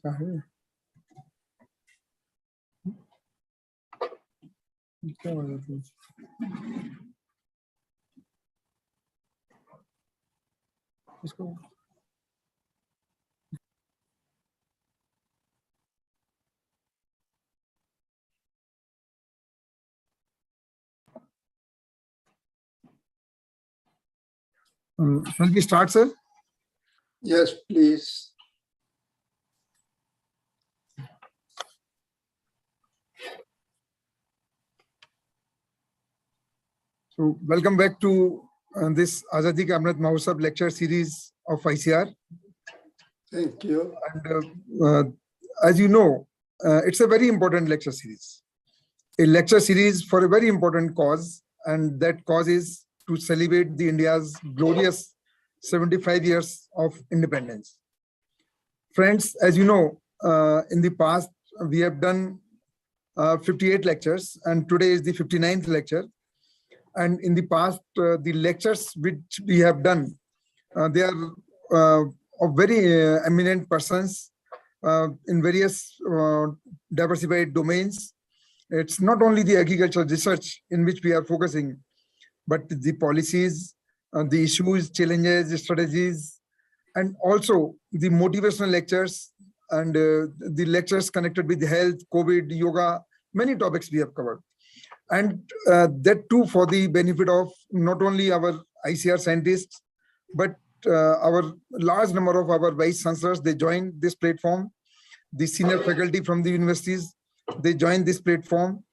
इसको shall we start, sir? Yes, please. So, welcome back to this Azadi Ka Amrit Mahotsav lecture series of ICAR. Thank you. And as you know, it's a very important lecture series. A lecture series for a very important cause, and that cause is to celebrate the India's glorious 75 years of independence. Friends, as you know, in the past, we have done 58 lectures, and today is the 59th lecture. And in the past, the lectures which we have done, they are of very eminent persons in various diversified domains. It's not only the agricultural research in which we are focusing, but the policies, the issues, challenges, strategies, and also the motivational lectures and the lectures connected with health, COVID, yoga, many topics we have covered. And that too for the benefit of not only our ICAR scientists, but our large number of our vice chancellors. They joined this platform. The senior faculty from the universities, they joined this platform.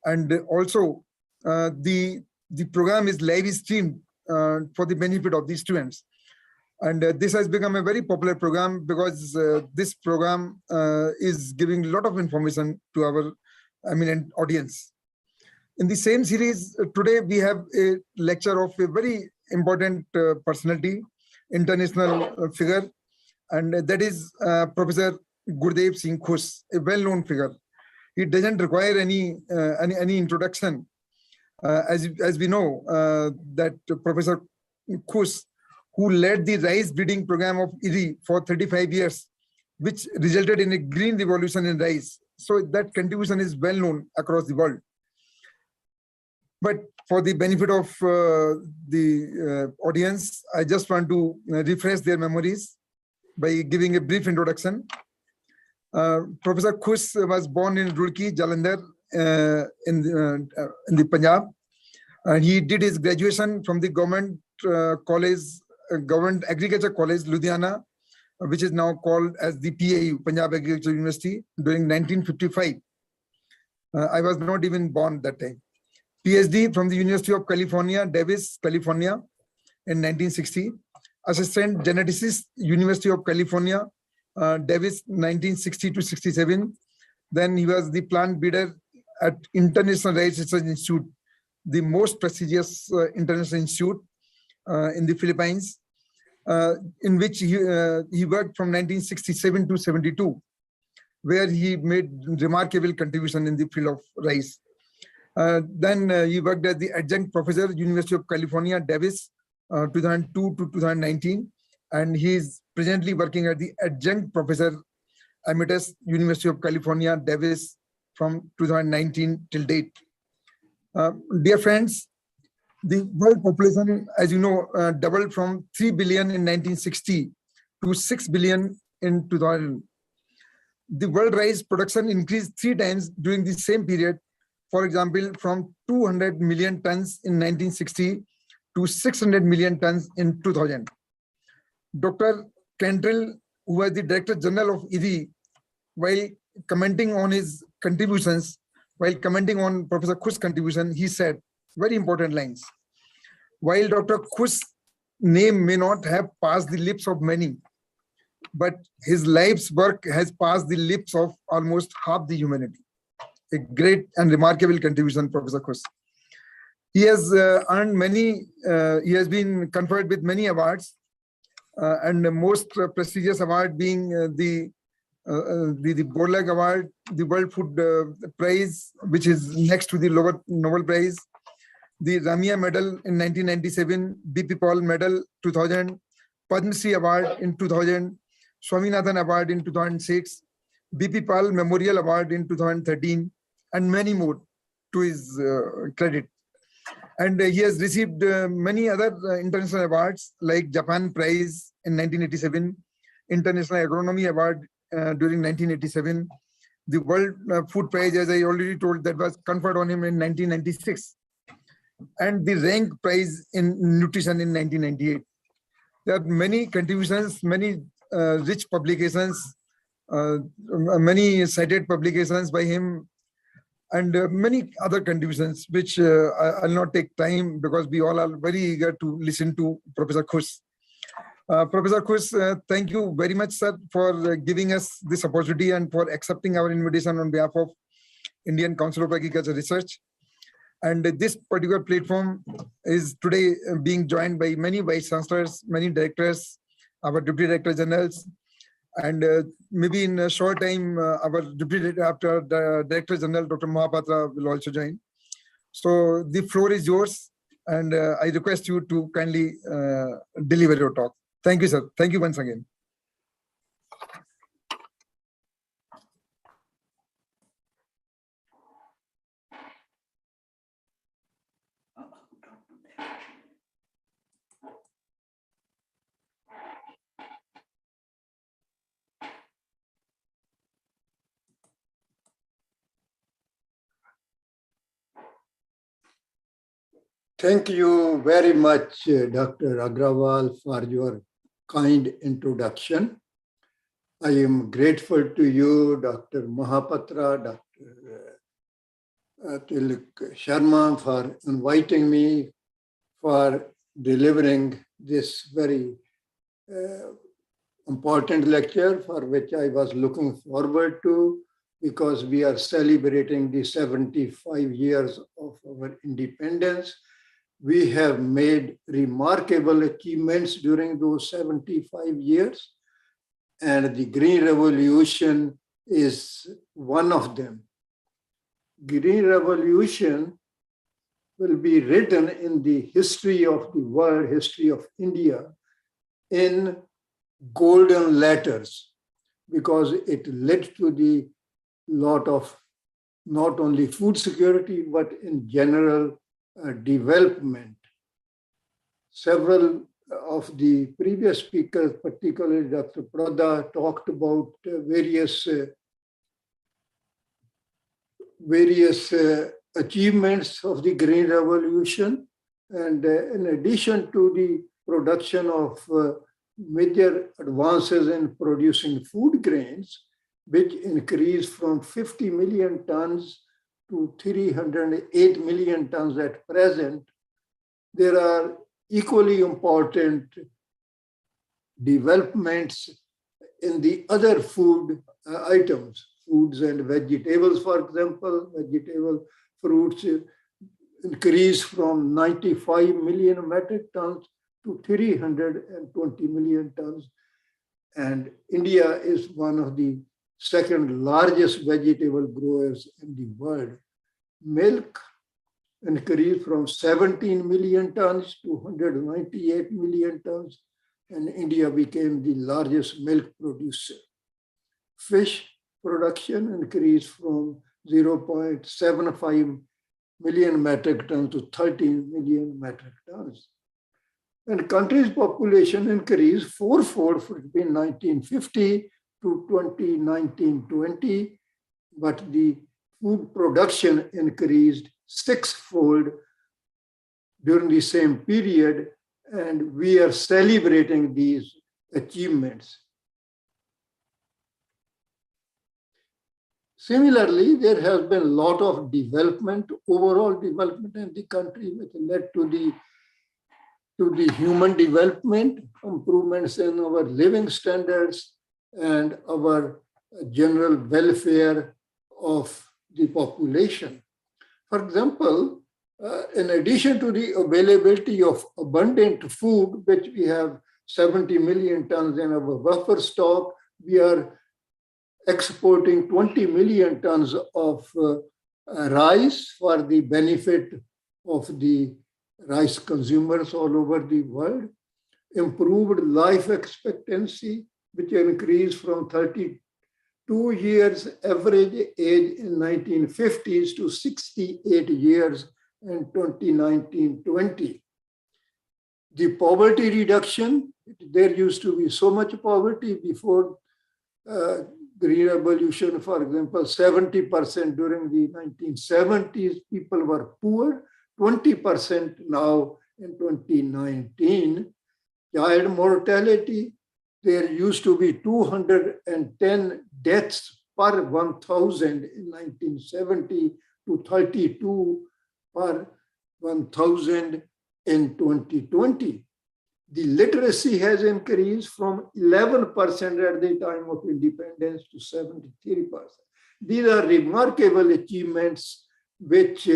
And also the program is live streamed for the benefit of the students. And this has become a very popular program because this program is giving a lot of information to our eminent audience. In the same series, today we have a lecture of a very important personality, international figure, and that is Professor Gurdev Singh Khush, a well-known figure. He doesn't require any introduction. As we know, that Professor Khush, who led the rice breeding program of IRI for 35 years, which resulted in a green revolution in rice. So that contribution is well known across the world. But for the benefit of the audience, I just want to refresh their memories by giving a brief introduction. Professor Khush was born in Roorkee, Jalandhar, in the Punjab. He did his graduation from the government college, Government Agriculture College, Ludhiana, which is now called as the PAU, Punjab Agriculture University, during 1955. I was not even born that time. PhD from the University of California, Davis, California, in 1960. Assistant geneticist, University of California, Davis, 1960 to 67. Then he was the plant breeder at International Rice Research Institute, the most prestigious international institute in the Philippines, in which he worked from 1967 to 72, where he made remarkable contribution in the field of rice. Then he worked as the adjunct professor, University of California, Davis, 2002 to 2019, and he is presently working as the adjunct professor emeritus, University of California, Davis, from 2019 till date. Dear friends, the world population, as you know, doubled from 3 billion in 1960 to 6 billion in 2000. The world rice production increased 3 times during the same period. For example, from 200 million tons in 1960 to 600 million tons in 2000. Dr. Cantrell, who was the Director General of IRI, while commenting on his contributions, while commenting on Professor Khush's contribution, he said very important lines. While Dr. Khush's name may not have passed the lips of many, but his life's work has passed the lips of almost half the humanity. A great and remarkable contribution, Professor Khush. He has earned many, he has been conferred with many awards, and the most prestigious award being the Borlaug Award, the World Food Prize, which is next to the Nobel Prize, the Ramia Medal in 1997, BP Paul Medal 2000, Padma Shri Award in 2000, Swaminathan Award in 2006, BP Pal Memorial Award in 2013, and many more to his credit. And he has received many other international awards like Japan Prize in 1987, International Agronomy Award during 1987, the World Food Prize, as I already told, that was conferred on him in 1996, and the Rank Prize in Nutrition in 1998. There are many contributions, many rich publications, many cited publications by him, and many other contributions, which I'll not take time because we all are very eager to listen to Professor Khush. Professor Khush, thank you very much, sir, for giving us this opportunity and for accepting our invitation on behalf of Indian Council of Agriculture Research. And this particular platform is today being joined by many vice chancellors, many directors, our deputy director generals, and maybe in a short time, our deputy after the director general, Dr. Mohapatra, will also join. So the floor is yours, and I request you to kindly deliver your talk. Thank you, sir. Thank you once again. Thank you very much, Dr. Agrawal, for your kind introduction. I am grateful to you, Dr. Mohapatra, Dr. Tilak Sharma, for inviting me for delivering this very important lecture, for which I was looking forward to, because we are celebrating the 75 years of our independence. We have made remarkable achievements during those 75 years, and the Green Revolution is one of them. Green Revolution will be written in the history of the world, history of India, in golden letters, because it led to the lot of not only food security, but in general development. Several of the previous speakers, particularly Dr. Prada, talked about various achievements of the Green Revolution. And in addition to the production of major advances in producing food grains, which increased from 50 million tons to 308 million tons at present, there are equally important developments in the other food items, foods and vegetables, for example. Vegetable fruits increased from 95 million metric tons to 320 million tons. And India is one of the second largest vegetable growers in the world. Milk increased from 17 million tons to 198 million tons, and India became the largest milk producer. Fish production increased from 0.75 million metric tons to 13 million metric tons. And country's population increased fourfold between 1950 to 2019-20, but the food production increased sixfold during the same period, and we are celebrating these achievements. Similarly, there has been a lot of development, overall development in the country, which led to the human development, improvements in our living standards, and our general welfare of the population. For example, in addition to the availability of abundant food, which we have 70 million tons in our buffer stock, we are exporting 20 million tons of rice for the benefit of the rice consumers all over the world. Improved life expectancy, which increased from 30 2 years average age in 1950s to 68 years in 2019-20. The poverty reduction, there used to be so much poverty before Green Revolution, for example, 70% during the 1970s, people were poor, 20% now in 2019. Child mortality, there used to be 210 deaths per 1,000 in 1970 to 32 per 1,000 in 2020. The literacy has increased from 11% at the time of independence to 73%. These are remarkable achievements which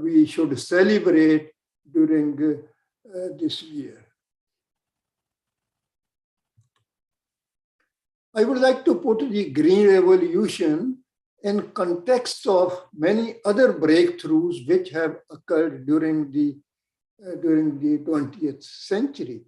we should celebrate during this year. I would like to put the Green Revolution in context of many other breakthroughs which have occurred during the 20th century.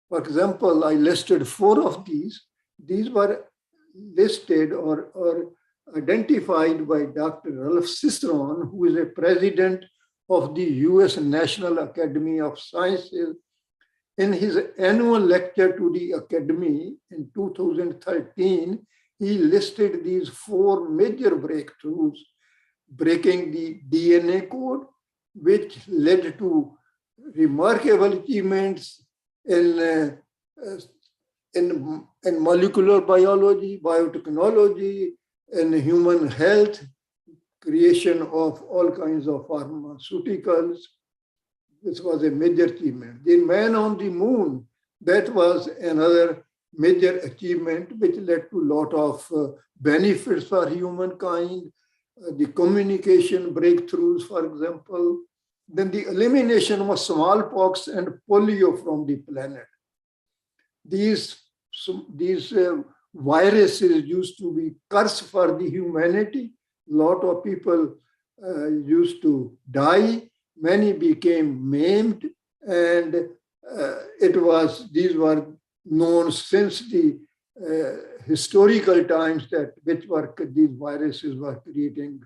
For example, I listed 4 of these. These were listed or identified by Dr. Ralph Ciceron, who is a president of the US National Academy of Sciences. In his annual lecture to the Academy in 2013, he listed these 4 major breakthroughs: breaking the DNA code, which led to remarkable achievements in molecular biology, biotechnology, and human health, creation of all kinds of pharmaceuticals. This was a major achievement. The man on the moon, that was another major achievement which led to a lot of benefits for humankind. The communication breakthroughs, for example, then the elimination of smallpox and polio from the planet. These viruses used to be curse for the humanity. A lot of people used to die. Many became maimed, and these were known since the historical times that these viruses were creating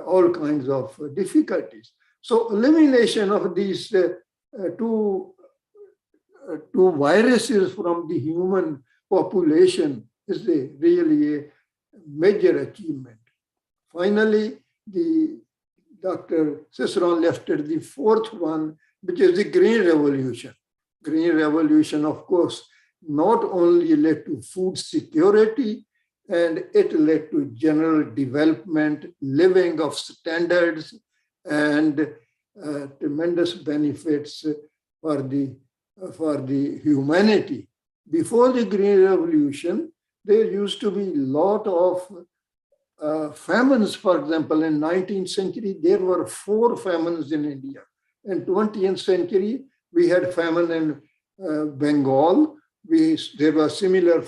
all kinds of difficulties. So elimination of these two viruses from the human population is really a major achievement. Finally, Dr. Ciceron listed the 4th one, which is the Green Revolution. Green Revolution, of course, not only led to food security, and it led to general development, living of standards, and tremendous benefits for the humanity. Before the Green Revolution, there used to be a lot of famines. For example, in 19th century, there were 4 famines in India. In 20th century, we had famine in Bengal. There were similar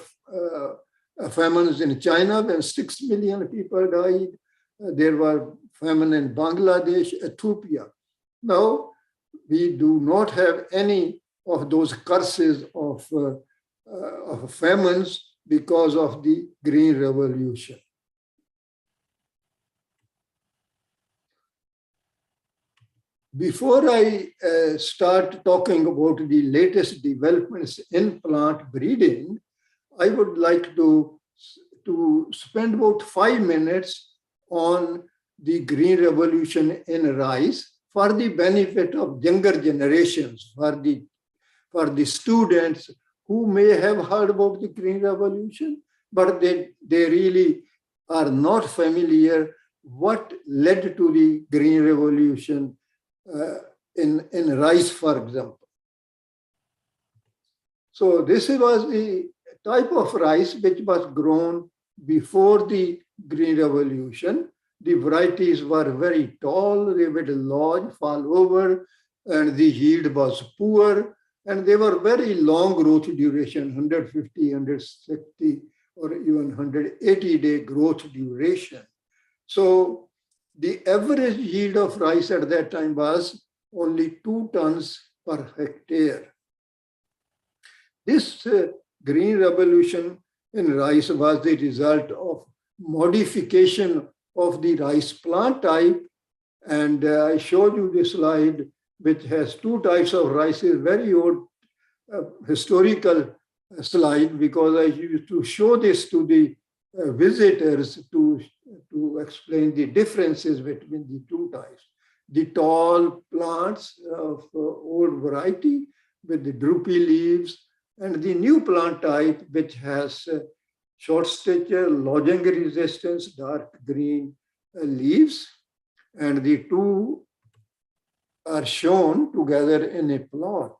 famines in China when 6 million people died. There were famine in Bangladesh, Ethiopia. Now, we do not have any of those curses of famines because of the Green Revolution. Before I start talking about the latest developments in plant breeding, I would like to spend about 5 minutes on the Green Revolution in rice for the benefit of younger generations, for the students who may have heard about the Green Revolution, but they really are not familiar what led to the Green Revolution in rice, for example. So this was the type of rice which was grown before the Green Revolution. The varieties were very tall, they would lodge, fall over, and the yield was poor, and they were very long growth duration, 150, 160, or even 180-day growth duration. So the average yield of rice at that time was only 2 tons per hectare. This Green Revolution in rice was the result of modification of the rice plant type. And I showed you this slide, which has two types of rice, is very old historical slide, because I used to show this to the visitors to explain the differences between the two types. The tall plants of old variety with the droopy leaves, and the new plant type, which has short stature, lodging resistance, dark green leaves. And the two are shown together in a plot.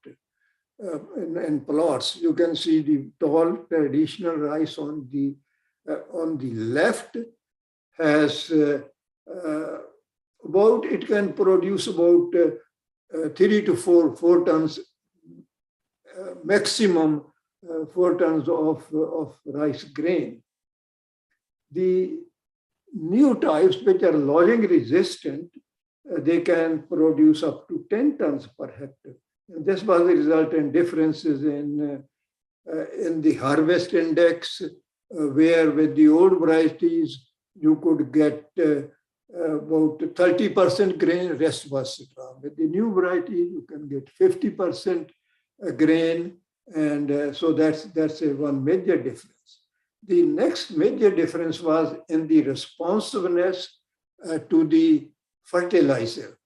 In plots, you can see the tall traditional rice on the left has about, it can produce about 3 to 4 tons, maximum 4 tons of rice grain. The new types, which are lodging resistant, they can produce up to 10 tons per hectare. And this was the resultant differences in the harvest index, where with the old varieties, you could get about 30% grain, rest was strong. With the new variety, you can get 50% grain. And so that's one major difference. The next major difference was in the responsiveness to the fertilizer.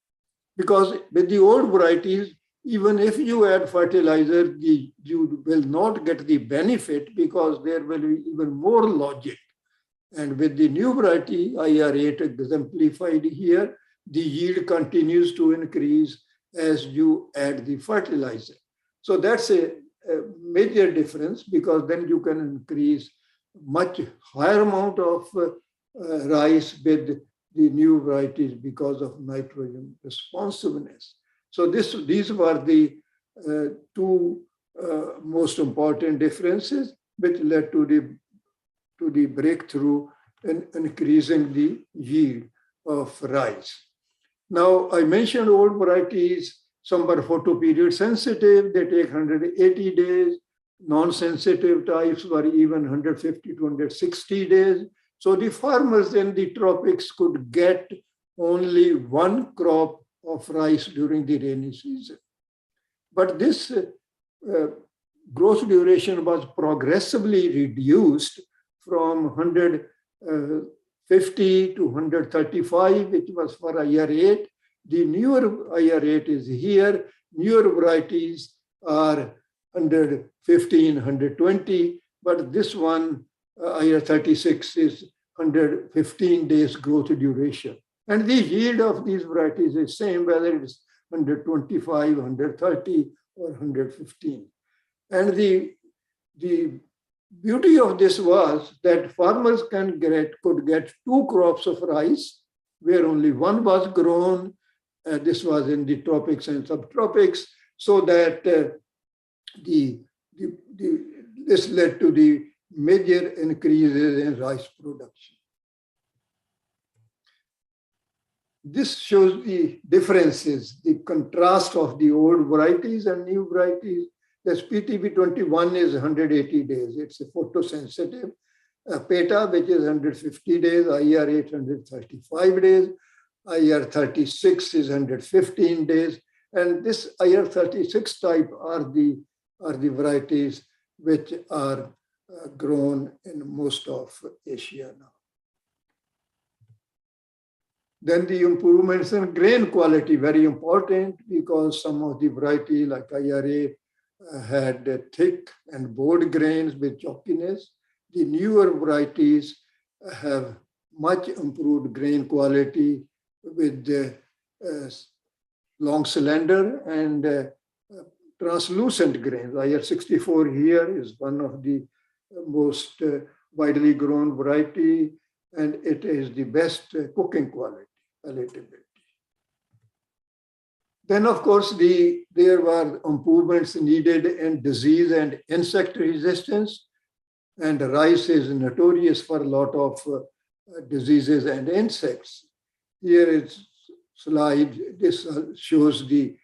Because with the old varieties, even if you add fertilizer, you will not get the benefit, because there will be even more logic. And with the new variety, ICAR exemplified here, the yield continues to increase as you add the fertilizer. So that's a major difference, because then you can increase much higher amount of rice with the new varieties because of nitrogen responsiveness. So these were the two most important differences, which led to the breakthrough in increasing the yield of rice. Now, I mentioned old varieties. Some were photoperiod sensitive, they take 180 days. Non-sensitive types were even 150 to 160 days. So the farmers in the tropics could get only one crop of rice during the rainy season. But this growth duration was progressively reduced from 150 to 135, which was for ICAR 8. The newer ICAR 8 is here. Newer varieties are 115, 120, but this one, ICAR 36, is 115 days growth duration. And the yield of these varieties is same, whether it's 125, 130, or 115. And the beauty of this was that farmers could get 2 crops of rice, where only one was grown. This was in the tropics and subtropics, so that this led to the major increases in rice production. This shows the differences, the contrast of the old varieties and new varieties. This PTB21 is 180 days. It's a photosensitive. PETA, which is 150 days, ICAR 835 days, ICAR 36 is 115 days. And this ICAR 36 type are the varieties which are grown in most of Asia now. Then the improvements in grain quality, very important, because some of the variety like ICAR 8 had thick and bold grains with chalkiness. The newer varieties have much improved grain quality with long cylinder and translucent grains. ICAR 64 here is one of the most widely grown variety, and it is the best cooking quality, palatability. Then, of course, there were improvements needed in disease and insect resistance, and rice is notorious for a lot of diseases and insects. Here is slide. This shows the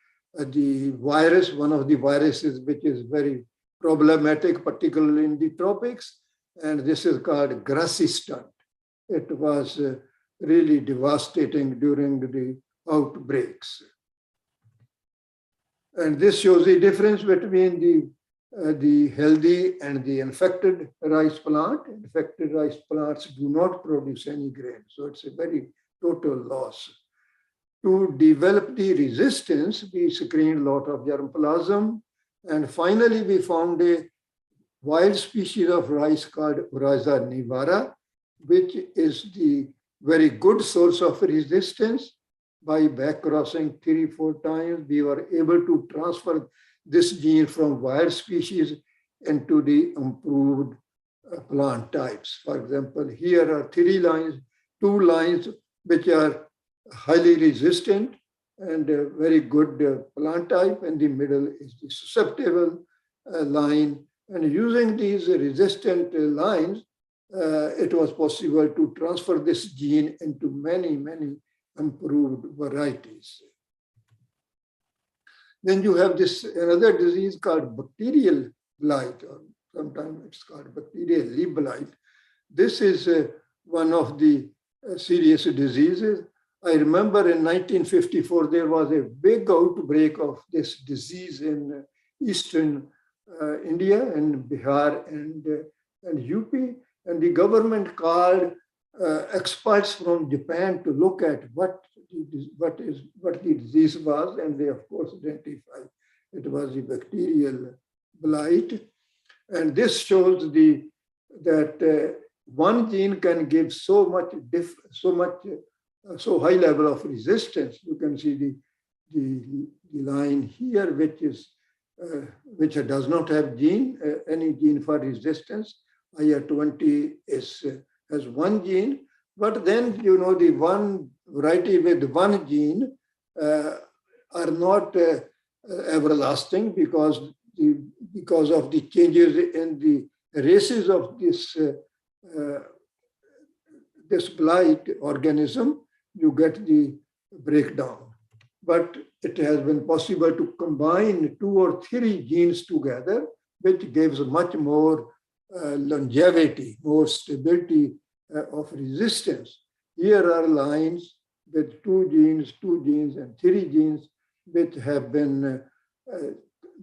virus, one of the viruses which is very problematic, particularly in the tropics. and this is called grassy stunt. It was really devastating during the outbreaks. And this shows the difference between the healthy and the infected rice plant. Infected rice plants do not produce any grain, so it's a very total loss. To develop the resistance, we screened a lot of germplasm, and finally we found a wild species of rice called Oryza nivara, which is the very good source of resistance. By backcrossing 3-4 times, we were able to transfer this gene from wild species into the improved plant types. For example, here are 2 lines which are highly resistant and a very good plant type, and the middle is the susceptible line. And using these resistant lines, it was possible to transfer this gene into many improved varieties. Then you have this another disease called bacterial blight, or sometimes it's called bacterial leaf blight. This is one of the serious diseases. I remember in 1954, there was a big outbreak of this disease in eastern India and Bihar and UP, and the government called experts from Japan to look at what the disease was, and they of course identified it was the bacterial blight. And this shows that one gene can give so high level of resistance. You can see the line here, which does not have any gene for resistance. IR20 has one gene, but then the one variety with one gene are not everlasting because of the changes in the races of this blight organism. You get the breakdown. But it has been possible to combine 2 or 3 genes together, which gives much more longevity, more stability of resistance. Here are lines with 2 genes, and 3 genes, which have been,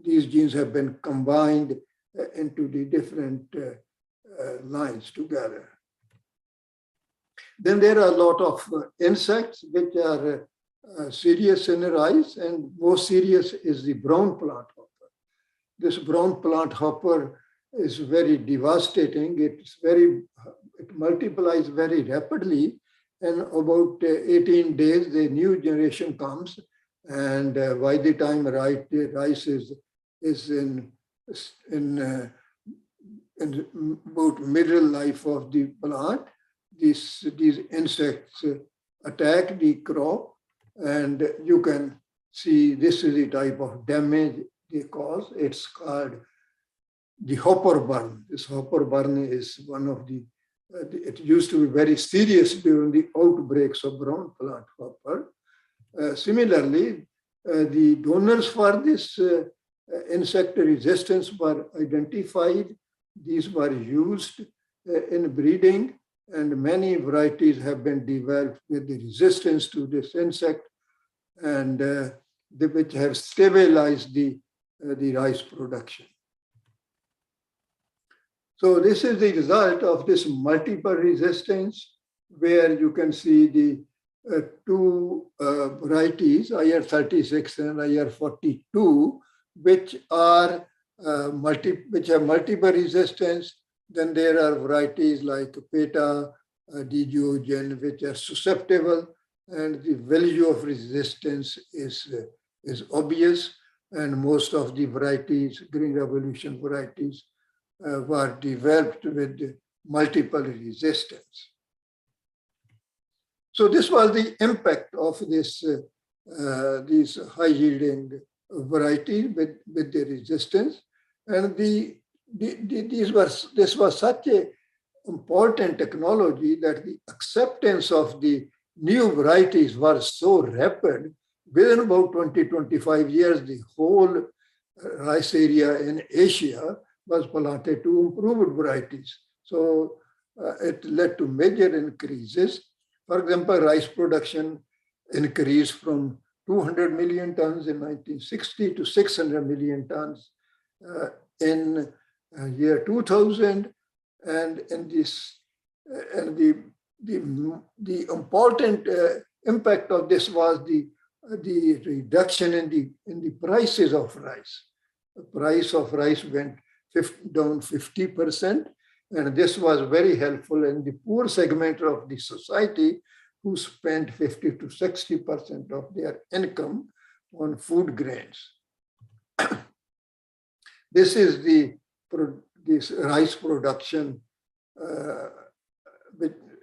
these genes have been combined into the different lines together. Then there are a lot of insects which are serious in rice, and most serious is the brown plant hopper. This brown plant hopper is very devastating. It multiplies very rapidly, and about 18 days, the new generation comes, and by the time rice is in about middle life of the plant, these insects attack the crop, and you can see this is the type of damage they cause. It's called the hopper burn. This hopper burn is one of it used to be very serious during the outbreaks of brown plant hopper. Similarly, the donors for this insect resistance were identified. These were used in breeding, and many varieties have been developed with the resistance to this insect, and which have stabilized the rice production. So this is the result of this multiple resistance, where you can see the 2 varieties, IR36 and IR42, which have multiple resistance. Then there are varieties like Peta, Digiogen, which are susceptible, and the value of resistance is obvious. And most of the varieties, Green Revolution varieties, were developed with multiple resistance. So this was the impact of these high-yielding varieties with the resistance, and this was such an important technology that the acceptance of the new varieties was so rapid. Within about 20-25 years, the whole rice area in Asia was planted to improved varieties. So it led to major increases. For example, rice production increased from 200 million tons in 1960 to 600 million tons in year 2000. And in this, and the important impact of this was the reduction in the prices of rice. The price of rice went down 50%, and this was very helpful in the poor segment of the society who spent 50 to 60% of their income on food grains. This is this rice production.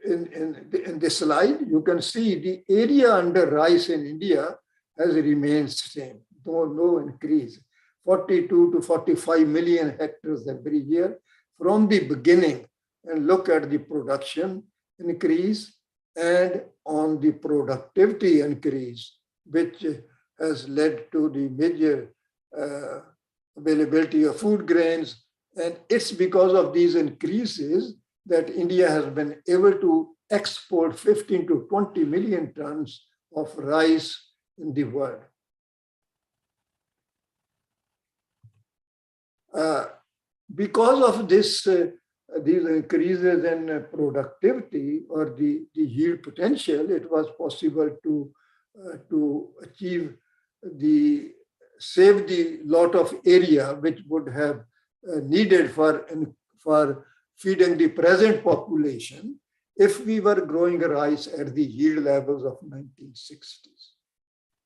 In this slide, you can see the area under rice in India has remained same, no increase. 42 to 45 million hectares every year from the beginning. And look at the production increase and on the productivity increase, which has led to the major availability of food grains. And it's because of these increases that India has been able to export 15 to 20 million tons of rice in the world. Because of this, these increases in productivity or the yield potential, it was possible to achieve save the lot of area which would have needed for feeding the present population if we were growing rice at the yield levels of 1960s.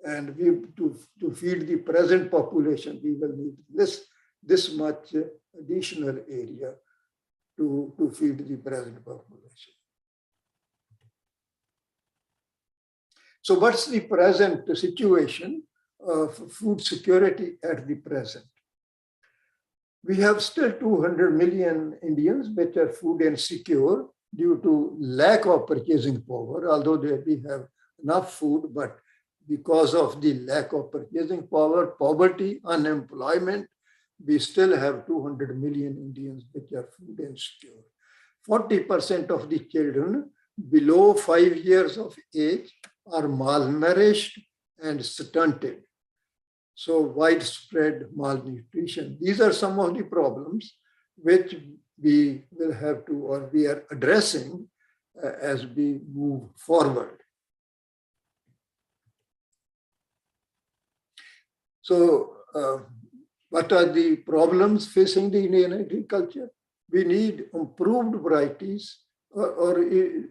And to feed the present population, we will need this much additional area to feed the present population. So what's the present situation of food security at the present? We have still 200 million Indians which are food insecure due to lack of purchasing power, although we have enough food, but because of the lack of purchasing power, poverty, unemployment, we still have 200 million Indians which are food insecure. 40% of the children below 5 years of age are malnourished and stunted. So widespread malnutrition. These are some of the problems which we will have to, or we are addressing as we move forward. So what are the problems facing the Indian agriculture? We need improved varieties or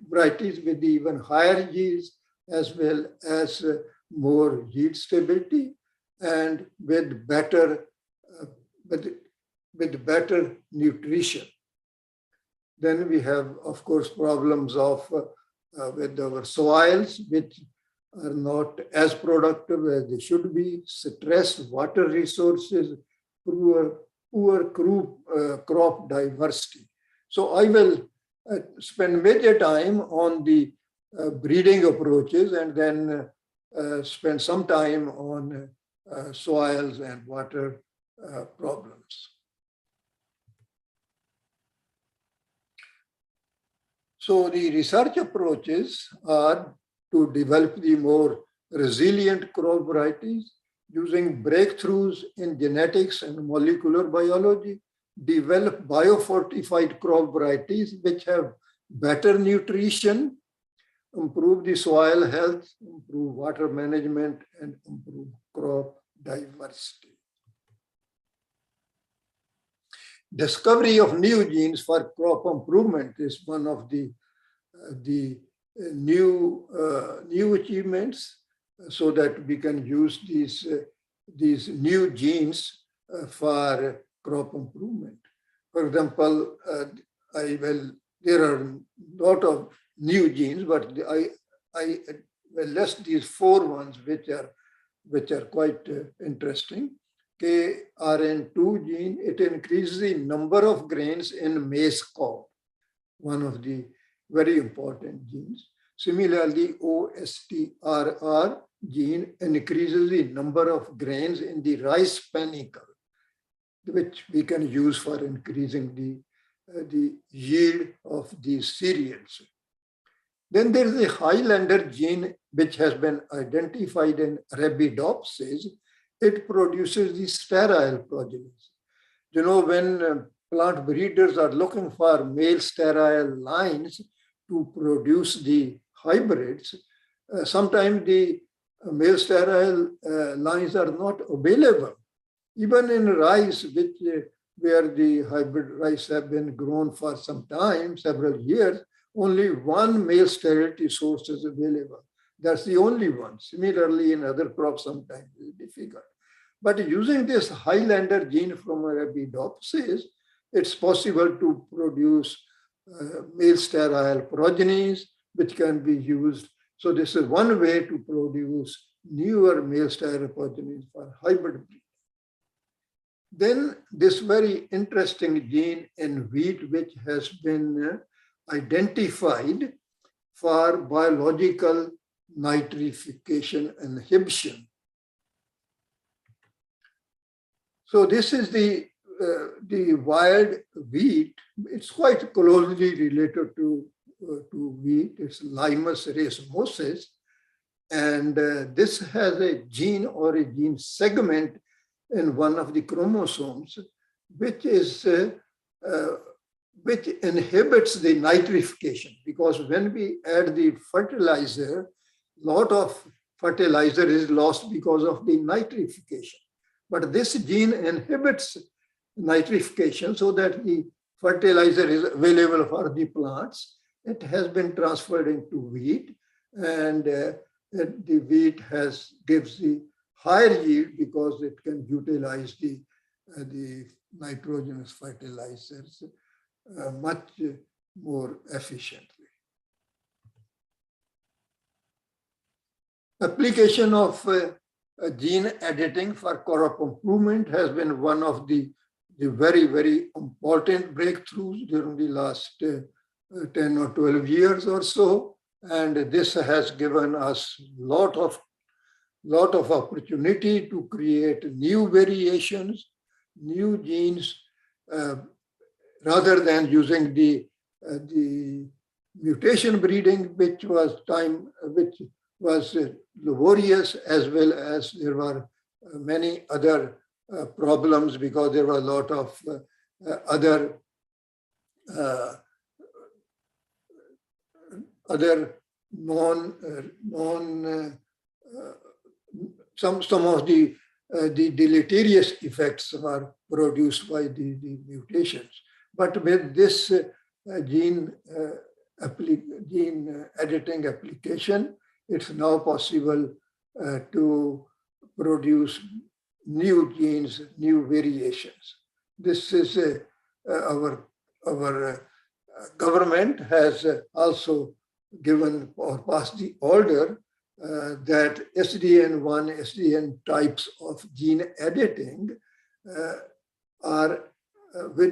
varieties with even higher yields, as well as more yield stability and with better nutrition. Then we have, of course, problems of with our soils, which are not as productive as they should be, stressed water resources, poor crop diversity. So I will spend major time on the breeding approaches and then spend some time on soils and water problems. So the research approaches are to develop the more resilient crop varieties using breakthroughs in genetics and molecular biology, develop biofortified crop varieties which have better nutrition, improve the soil health, improve water management, and improve crop diversity. Discovery of new genes for crop improvement is one of the new achievements, so that we can use these new genes for crop improvement. For example, there are a lot of new genes, but I will list these 4 ones which are quite interesting. KRN2 gene, it increases the number of grains in maize cob, one of the very important genes. Similarly, OSTRR gene increases the number of grains in the rice panicle, which we can use for increasing the yield of these cereals. Then there is a Highlander gene which has been identified in Arabidopsis. It produces the sterile progenies. You know, when plant breeders are looking for male sterile lines to produce the hybrids, sometimes the male sterile lines are not available. Even in rice, where the hybrid rice have been grown for some time, several years, only one male sterility source is available. That's the only one. Similarly, in other crops, sometimes it's difficult. But using this Highlander gene from Arabidopsis, it's possible to produce male sterile progenies, which can be used. So this is one way to produce newer male sterile progenies for hybrid breed. Then this very interesting gene in wheat, which has been identified for biological nitrification inhibition. So this is the wild wheat. It's quite closely related to wheat. It's Limus racemosus. And this has a gene or a gene segment in one of the chromosomes, which inhibits the nitrification, because when we add the fertilizer, a lot of fertilizer is lost because of the nitrification. But this gene inhibits nitrification so that the fertilizer is available for the plants. It has been transferred into wheat, and the wheat gives the higher yield because it can utilize the nitrogenous fertilizers much more efficiently. Application of gene editing for crop improvement has been one of the very, very important breakthroughs during the last 10 or 12 years or so. And this has given us lot of opportunity to create new variations, new genes, rather than using the mutation breeding, which was laborious, as well as there were many other problems because there were a lot of other some of the deleterious effects were produced by the mutations. But with this gene editing application, it's now possible to produce new genes, new variations. This is our government has also given or passed the order that SDN1, SDN types of gene editing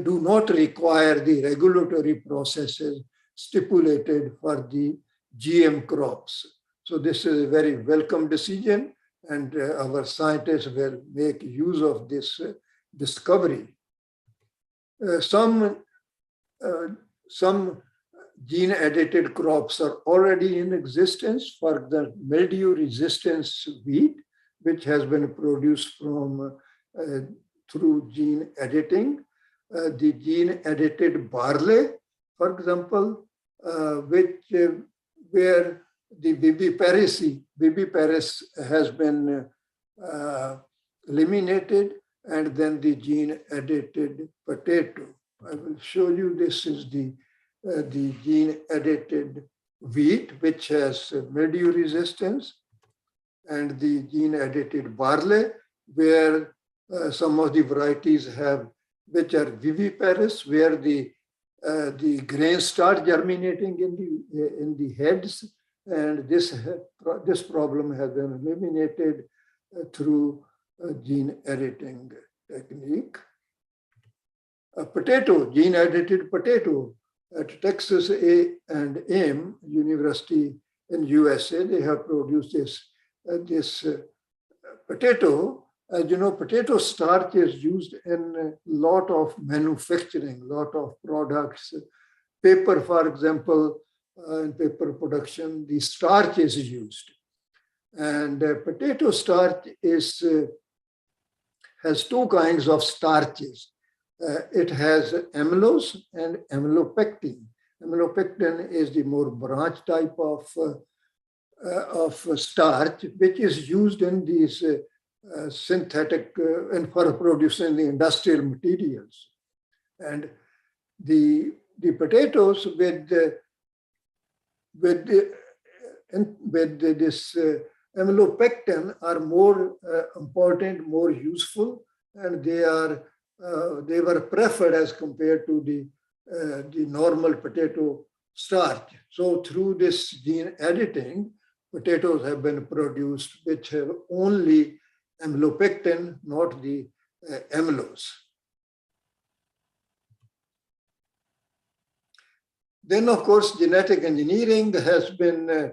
do not require the regulatory processes stipulated for the GM crops. So this is a very welcome decision, and our scientists will make use of this discovery. Some gene-edited crops are already in existence for the mildew resistance wheat, which has been produced from through gene editing. The gene-edited barley, for example, where the viviparous has been eliminated, and then the gene-edited potato. I will show you. This is the gene-edited wheat, which has mildew resistance, and the gene-edited barley, where some of the varieties have, which are viviparous, where the grains start germinating in the heads, and this problem has been eliminated through gene editing technique. A potato, gene-edited potato, at Texas A&M University in USA, they have produced this potato, As you know, potato starch is used in a lot of manufacturing, lot of products. Paper, for example, in paper production, the starch is used. And potato starch has two kinds of starches. It has amylose and amylopectin. Amylopectin is the more branch type of starch, which is used in these synthetic and for producing the industrial materials. And the potatoes with this amylopectin are more important, more useful, and they were preferred as compared to the normal potato starch. So through this gene editing, potatoes have been produced which have only amylopectin, not the amylose. Then, of course, genetic engineering has been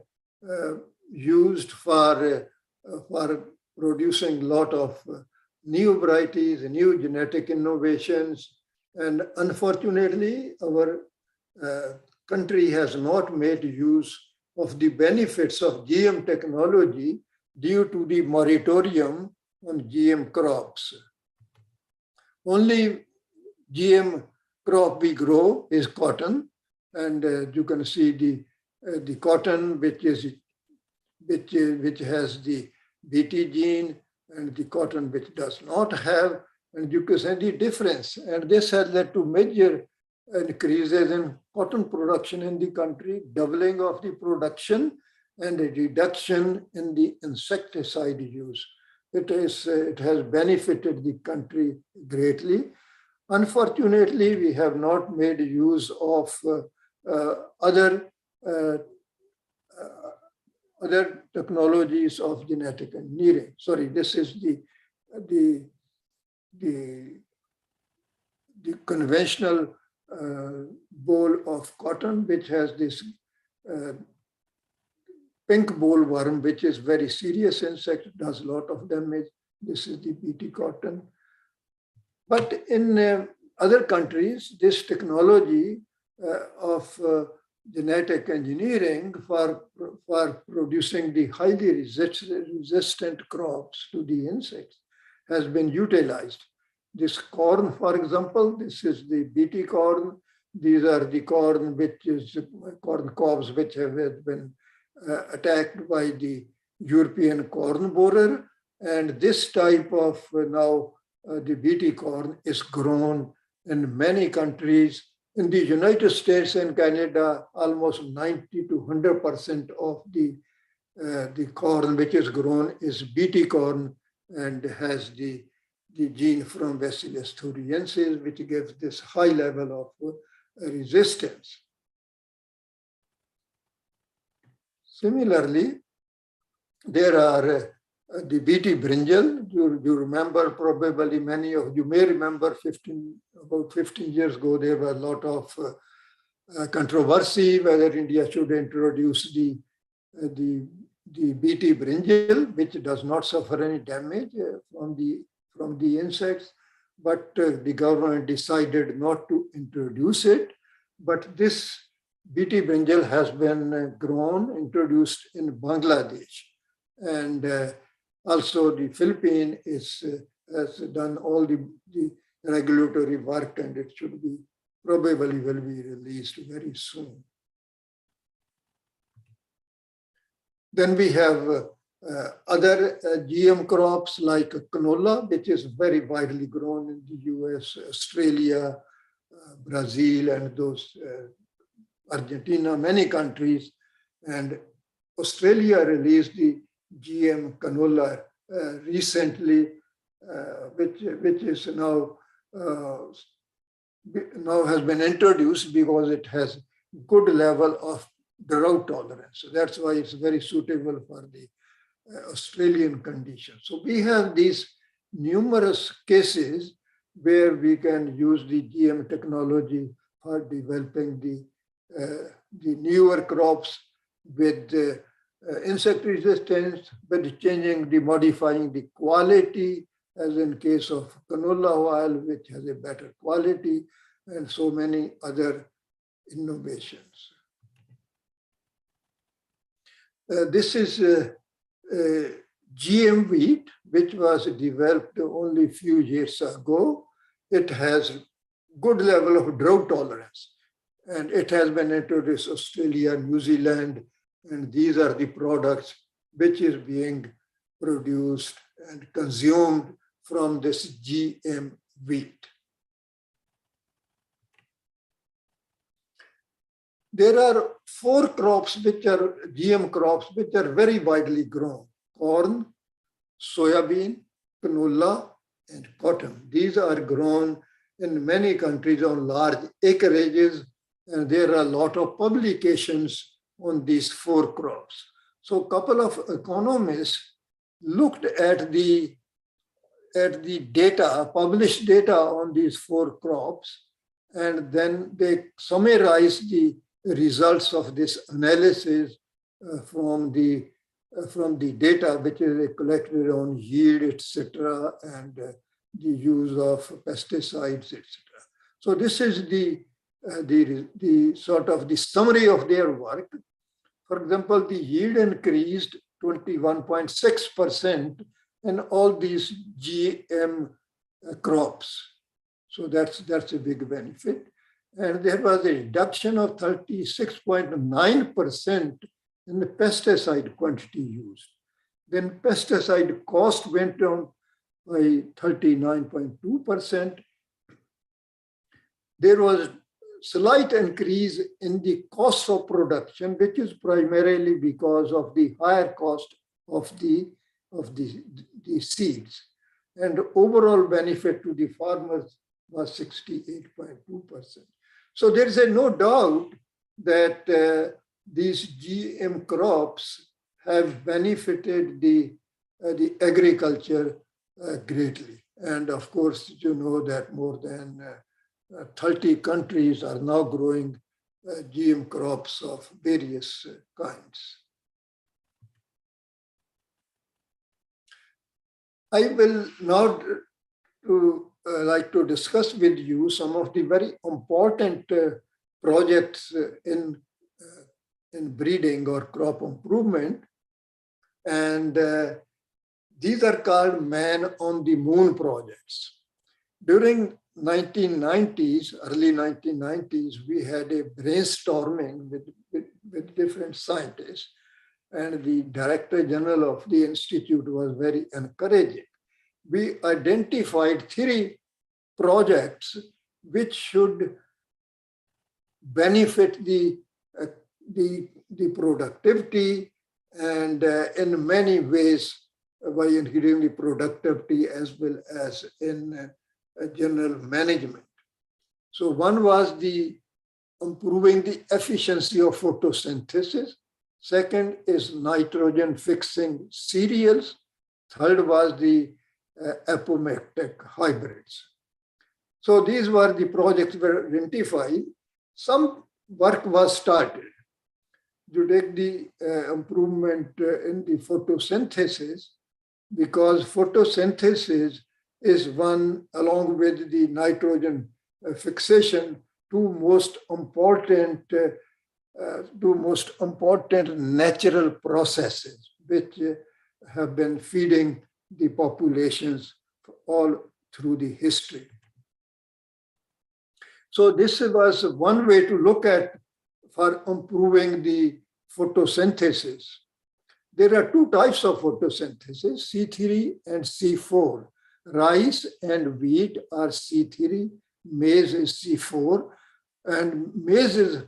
used for producing a lot of new varieties, new genetic innovations. And unfortunately, our country has not made use of the benefits of GM technology due to the moratorium on GM crops. Only GM crop we grow is cotton, and you can see the cotton which has the Bt gene, and the cotton which does not have, and you can see the difference. And this has led to major increases in cotton production in the country, doubling of the production, and a reduction in the insecticide use. It has benefited the country greatly. Unfortunately, we have not made use of other technologies of genetic engineering. Sorry, this is the conventional boll of cotton, which has this pink bollworm, which is very serious insect, does a lot of damage. This is the Bt cotton. But in other countries, this technology of genetic engineering for producing the highly resistant crops to the insects has been utilized. This corn, for example, this is the Bt corn. These are the corn cobs which have been attacked by the European corn borer. And this type of now the Bt corn is grown in many countries. In the United States and Canada, almost 90 to 100% of the corn which is grown is Bt corn and has the gene from Bacillus thuringiensis, which gives this high level of resistance. Similarly, there are the Bt brinjal. You remember, probably many of you may remember, about 15 years ago, there were a lot of controversy whether India should introduce the Bt brinjal, which does not suffer any damage from the insects, but the government decided not to introduce it. But this Bt brinjal has been introduced in Bangladesh, and also the Philippines has done all the regulatory work, and it should be probably will be released very soon. Then we have other GM crops like canola, which is very widely grown in the US, Australia, Brazil, and those Argentina, many countries. And Australia released the GM canola recently, which is now has been introduced because it has good level of drought tolerance. So that's why it's very suitable for the Australian conditions. So we have these numerous cases where we can use the GM technology for developing the newer crops with insect resistance, but modifying the quality as in case of canola oil, which has a better quality, and so many other innovations. This is GM wheat, which was developed only a few years ago. It has good level of drought tolerance, and it has been introduced to Australia, New Zealand, and these are the products which is being produced and consumed from this GM wheat. There are 4 crops which are GM crops which are very widely grown: corn, soybean, canola, and cotton. These are grown in many countries on large acreages, and there are a lot of publications on these 4 crops. So a couple of economists looked at the data, published data on these 4 crops, and then they summarized the results of this analysis from the data which is collected on yield, etc., and the use of pesticides, etc. So this is the sort of the summary of their work. For example, the yield increased 21.6% in all these GM crops. So that's a big benefit. And there was a reduction of 36.9% in the pesticide quantity used. Then pesticide cost went down by 39.2%. There was slight increase in the cost of production, which is primarily because of the higher cost of the seeds. And overall benefit to the farmers was 68.2%. So there is no doubt that these GM crops have benefited the agriculture greatly. And of course, you know that more than 30 countries are now growing GM crops of various kinds. I will now like to discuss with you some of the very important projects in breeding or crop improvement. And these are called Man on the Moon projects. During 1990s, early 1990s, we had a brainstorming with different scientists, and the Director General of the Institute was very encouraging. We identified 3 projects which should benefit the productivity and in many ways by increasing the productivity as well as in general management. So one was the improving the efficiency of photosynthesis. Second is nitrogen fixing cereals. Third was the apomactic hybrids. So these were the projects were identified. Some work was started to take the improvement in the photosynthesis, because photosynthesis is one, along with the nitrogen fixation, two most important natural processes which have been feeding the populations all through the history. So this was one way to look at for improving the photosynthesis. There are 2 types of photosynthesis, C3 and C4. Rice and wheat are C3, maize is C4, and maize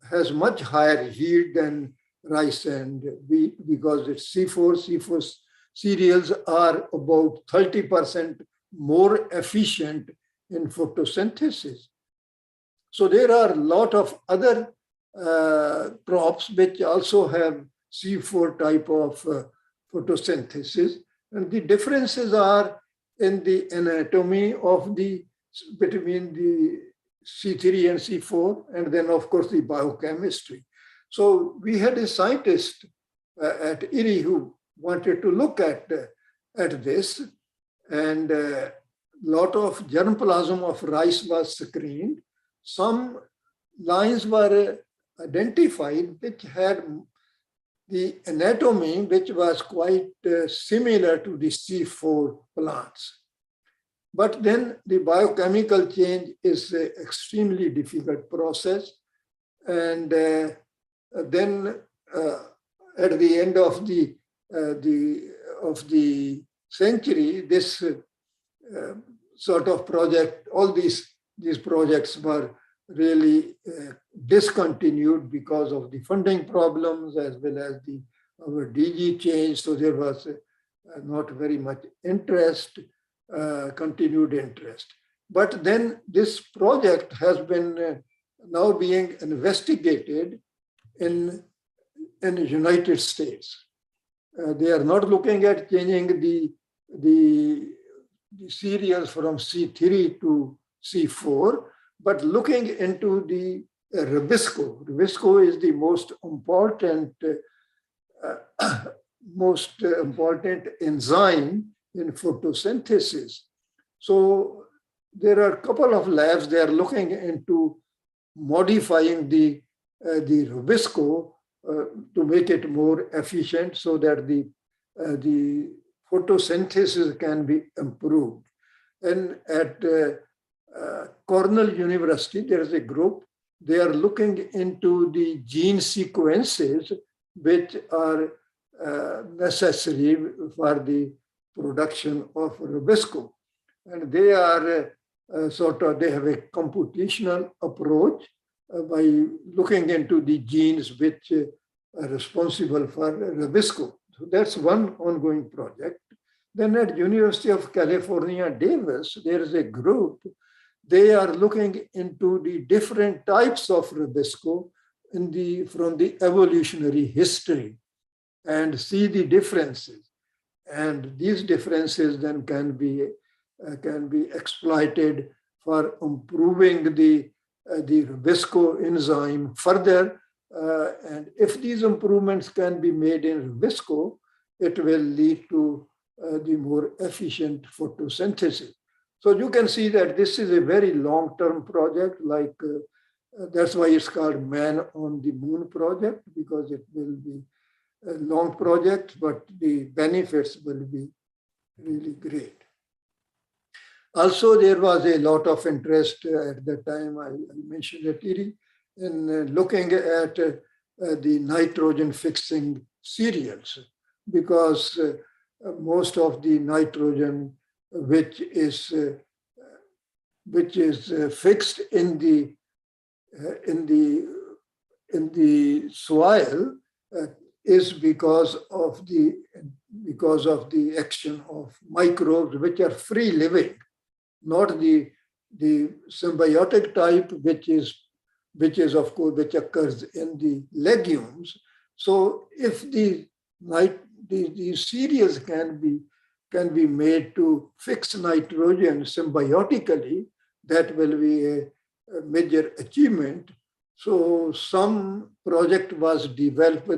has much higher yield than rice and wheat because it's C4. C4 cereals are about 30% more efficient in photosynthesis. So there are a lot of other crops which also have C4 type of photosynthesis, and the differences are in the anatomy of between the C3 and C4, and then of course the biochemistry. So we had a scientist at IRI who wanted to look at this, and a lot of germplasm of rice was screened. Some lines were identified which had the anatomy which was quite similar to the C4 plants. But then the biochemical change is an extremely difficult process. And then at the end of the century, this sort of project, all these projects were really discontinued because of the funding problems as well as our DG change. So there was not very much interest, continued interest. But then this project has been now being investigated in the United States. They are not looking at changing the cereals from C3 to C4, but looking into the rubisco. Rubisco is the most important enzyme in photosynthesis. So there are a couple of labs, they are looking into modifying the rubisco to make it more efficient so that the photosynthesis can be improved. And at Cornell University, there is a group, they are looking into the gene sequences which are necessary for the production of rubisco. And they are they have a computational approach by looking into the genes which are responsible for rubisco. So that's one ongoing project. Then at University of California, Davis, there is a group, they are looking into the different types of rubisco from the evolutionary history and see the differences. And these differences then can be exploited for improving the rubisco enzyme further. And if these improvements can be made in rubisco, it will lead to the more efficient photosynthesis. So you can see that this is a very long-term project, like that's why it's called Man on the Moon project, because it will be a long project, but the benefits will be really great. Also, there was a lot of interest at the time, I mentioned it, in looking at the nitrogen fixing cereals, because most of the nitrogen which is fixed in the soil is because of the action of microbes which are free living, not the symbiotic type, which of course which occurs in the legumes. So if the cereals can be made to fix nitrogen symbiotically, that will be a major achievement. So some project was developed by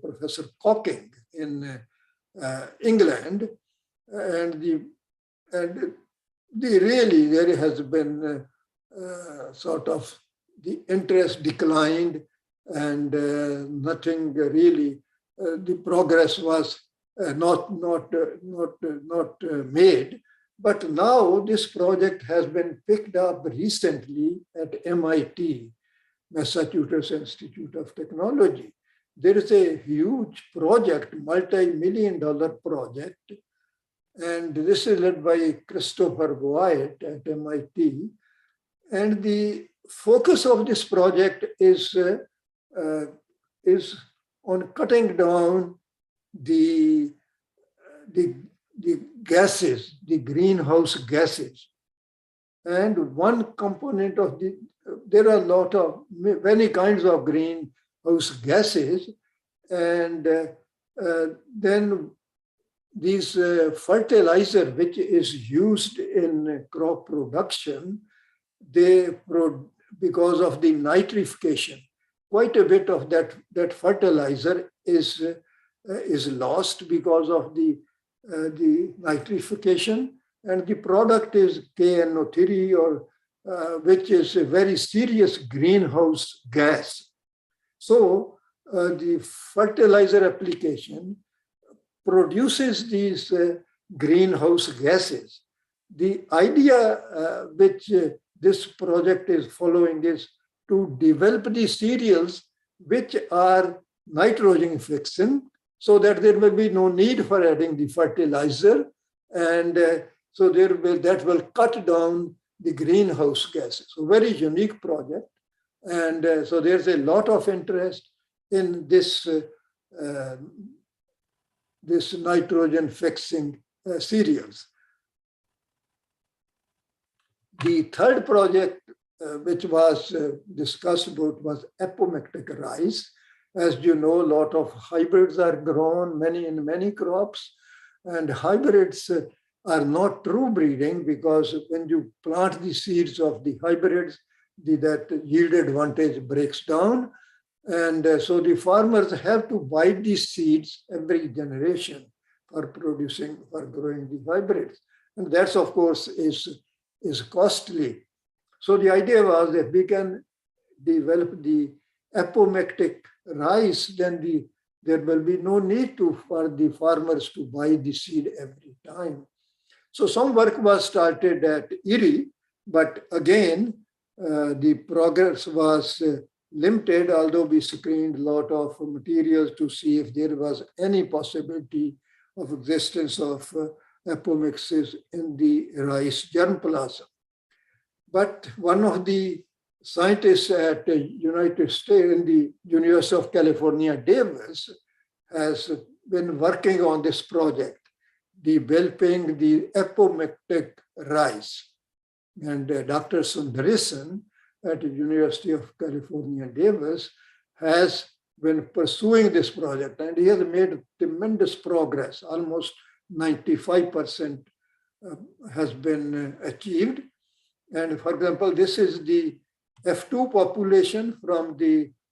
Professor Cocking in England, and there has been sort of the interest declined, and nothing really. The progress was not made. But now this project has been picked up recently at MIT, Massachusetts Institute of Technology. There is a huge project, multi-million-dollar project, and this is led by Christopher Wyatt at MIT. And the focus of this project is on cutting down the gases, the greenhouse gases. And one component of there are a lot of many kinds of greenhouse gases, and then these fertilizer which is used in crop production, because of the nitrification, quite a bit of that fertilizer is lost because of the the nitrification, and the product is KNO3, or which is a very serious greenhouse gas. So the fertilizer application produces these greenhouse gases. The idea which this project is following is to develop the cereals which are nitrogen fixing, so that there will be no need for adding the fertilizer, and so that will cut down the greenhouse gases. So very unique project, and so there's a lot of interest in this this nitrogen fixing cereals. The third project which was discussed about was apomictic rice. As you know, a lot of hybrids are grown, in many crops, and hybrids are not true breeding, because when you plant the seeds of the hybrids, that yield advantage breaks down. And so the farmers have to buy these seeds every generation for growing the hybrids. And that's, of course, is costly. So the idea was that we can develop the apomictic rice, then there will be no need for the farmers to buy the seed every time. So some work was started at IRI, but again, the progress was limited, although we screened a lot of materials to see if there was any possibility of existence of apomixis in the rice germplasm. But one of the scientists at the United States, in the University of California, Davis, has been working on this project, developing the apomictic rice. And Dr. Sundaresan at the University of California, Davis, has been pursuing this project, and he has made tremendous progress. Almost 95% has been achieved. And for example, this is the F2 population from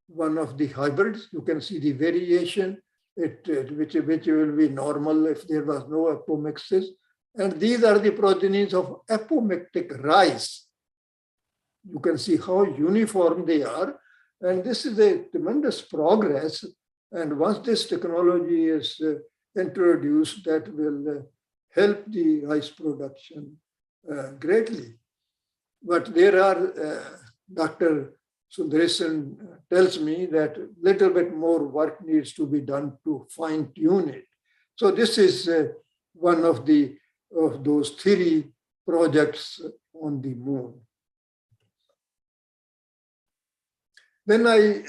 one of the hybrids. You can see the variation, which will be normal if there was no apomixis. And these are the progenies of apomictic rice. You can see how uniform they are. And this is a tremendous progress. And once this technology is introduced, that will help the rice production greatly. But there are, Dr. Sundaresan tells me that a little bit more work needs to be done to fine tune it. So this is one of those 3 projects on the moon. Then I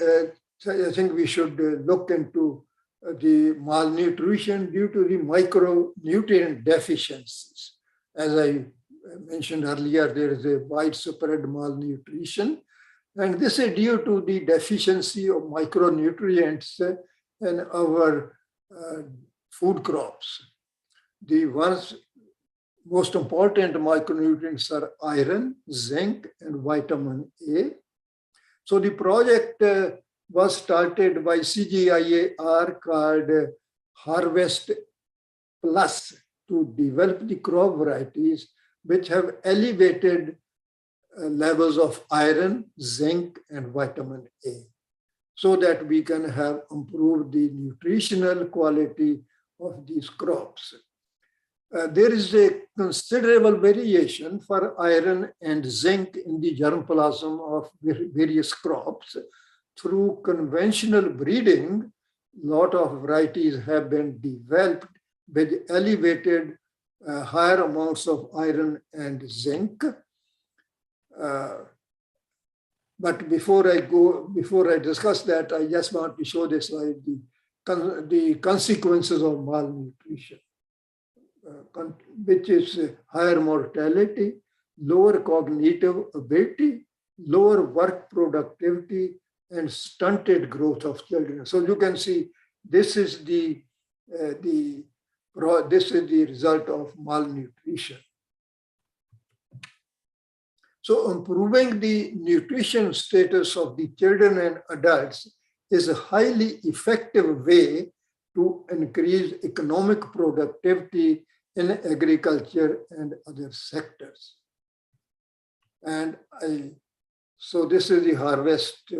think we should look into the malnutrition due to the micronutrient deficiencies. As I mentioned earlier, there is a widespread malnutrition, and this is due to the deficiency of micronutrients in our food crops. The most important micronutrients are iron, zinc, and vitamin A. So the project was started by CGIAR called Harvest Plus to develop the crop varieties which have elevated levels of iron, zinc, and vitamin A, so that we can have improved the nutritional quality of these crops. There is a considerable variation for iron and zinc in the germplasm of various crops. Through conventional breeding, a lot of varieties have been developed with elevated higher amounts of iron and zinc. But before I discuss that, I just want to show this slide, the consequences of malnutrition, which is higher mortality, lower cognitive ability, lower work productivity, and stunted growth of children. So you can see this is the result of malnutrition. So improving the nutrition status of the children and adults is a highly effective way to increase economic productivity in agriculture and other sectors. And so this is the Harvest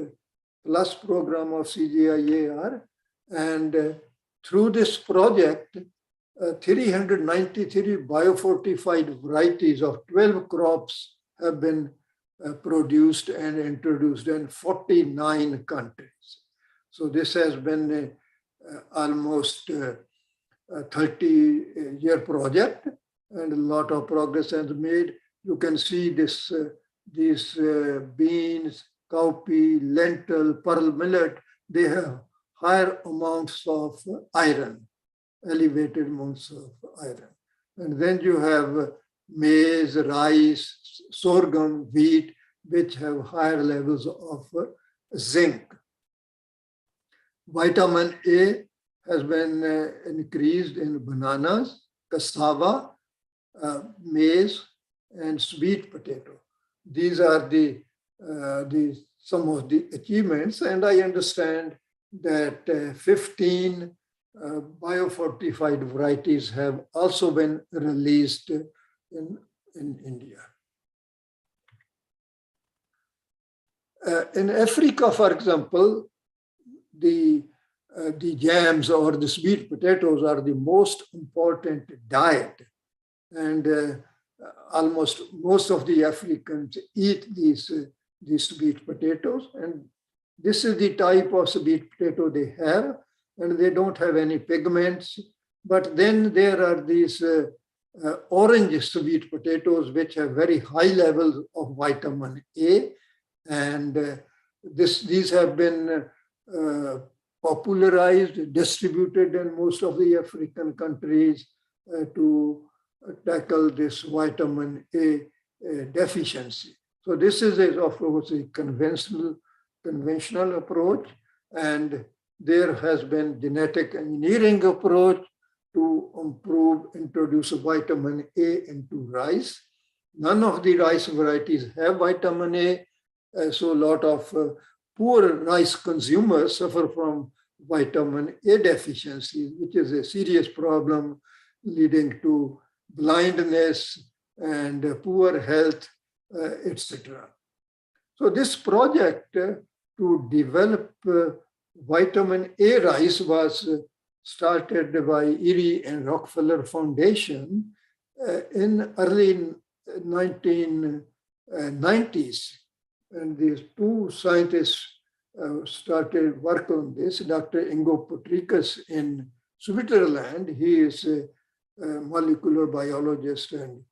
Plus program of CGIAR. And through this project, 393 biofortified varieties of 12 crops have been produced and introduced in 49 countries. So this has been almost a 30-year project, and a lot of progress has been made. You can see this, these beans, cowpea, lentil, pearl millet, they have higher amounts of iron, elevated amounts of iron. And then you have maize, rice, sorghum, wheat, which have higher levels of zinc. Vitamin A has been increased in bananas, cassava, maize, and sweet potato. These are the some of the achievements, and I understand that 15 biofortified varieties have also been released in India. In Africa, for example, the jams or the sweet potatoes are the most important diet, and almost most of the Africans eat these sweet potatoes, and this is the type of sweet potato they have, and they don't have any pigments. But then there are these orange sweet potatoes which have very high levels of vitamin A, and these have been popularized, distributed in most of the African countries to tackle this vitamin A deficiency. So this is, of course, a conventional approach, and there has been genetic engineering approach to introduce vitamin A into rice. None of the rice varieties have vitamin A, so a lot of poor rice consumers suffer from vitamin A deficiency, which is a serious problem leading to blindness and poor health, etc. So this project to develop vitamin A rice was started by Erie and Rockefeller Foundation in early 1990s. And these two scientists started work on this. Dr. Ingo Potrikas in Switzerland, he is a molecular biologist and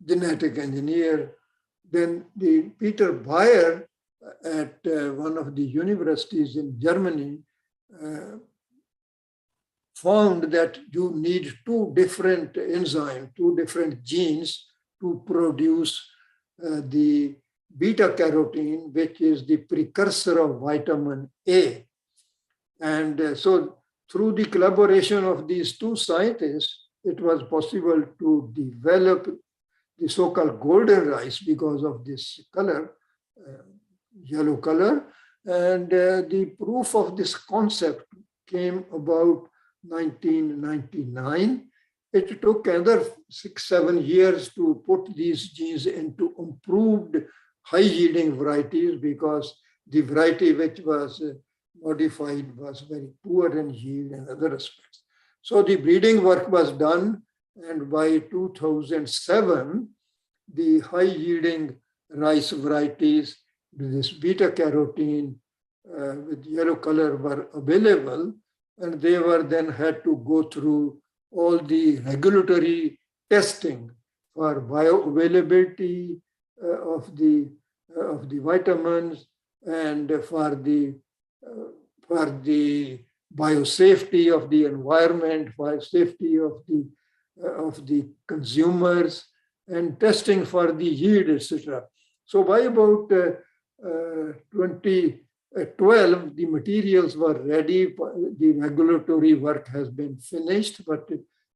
genetic engineer. Then Peter Bayer at one of the universities in Germany found that you need two different enzymes, two different genes to produce the beta carotene, which is the precursor of vitamin A. And so through the collaboration of these two scientists, it was possible to develop the so-called golden rice because of this color, yellow color. And the proof of this concept came about 1999. It took another 6-7 years to put these genes into improved high-yielding varieties because the variety which was modified was very poor in yield and other aspects. So the breeding work was done, and by 2007, the high-yielding rice varieties with this beta carotene with yellow color were available, and they were then had to go through all the regulatory testing for bioavailability of the vitamins and for the biosafety of the environment, for safety of the consumers, and testing for the yield, etc. So by about 2012, the materials were ready. The regulatory work has been finished, but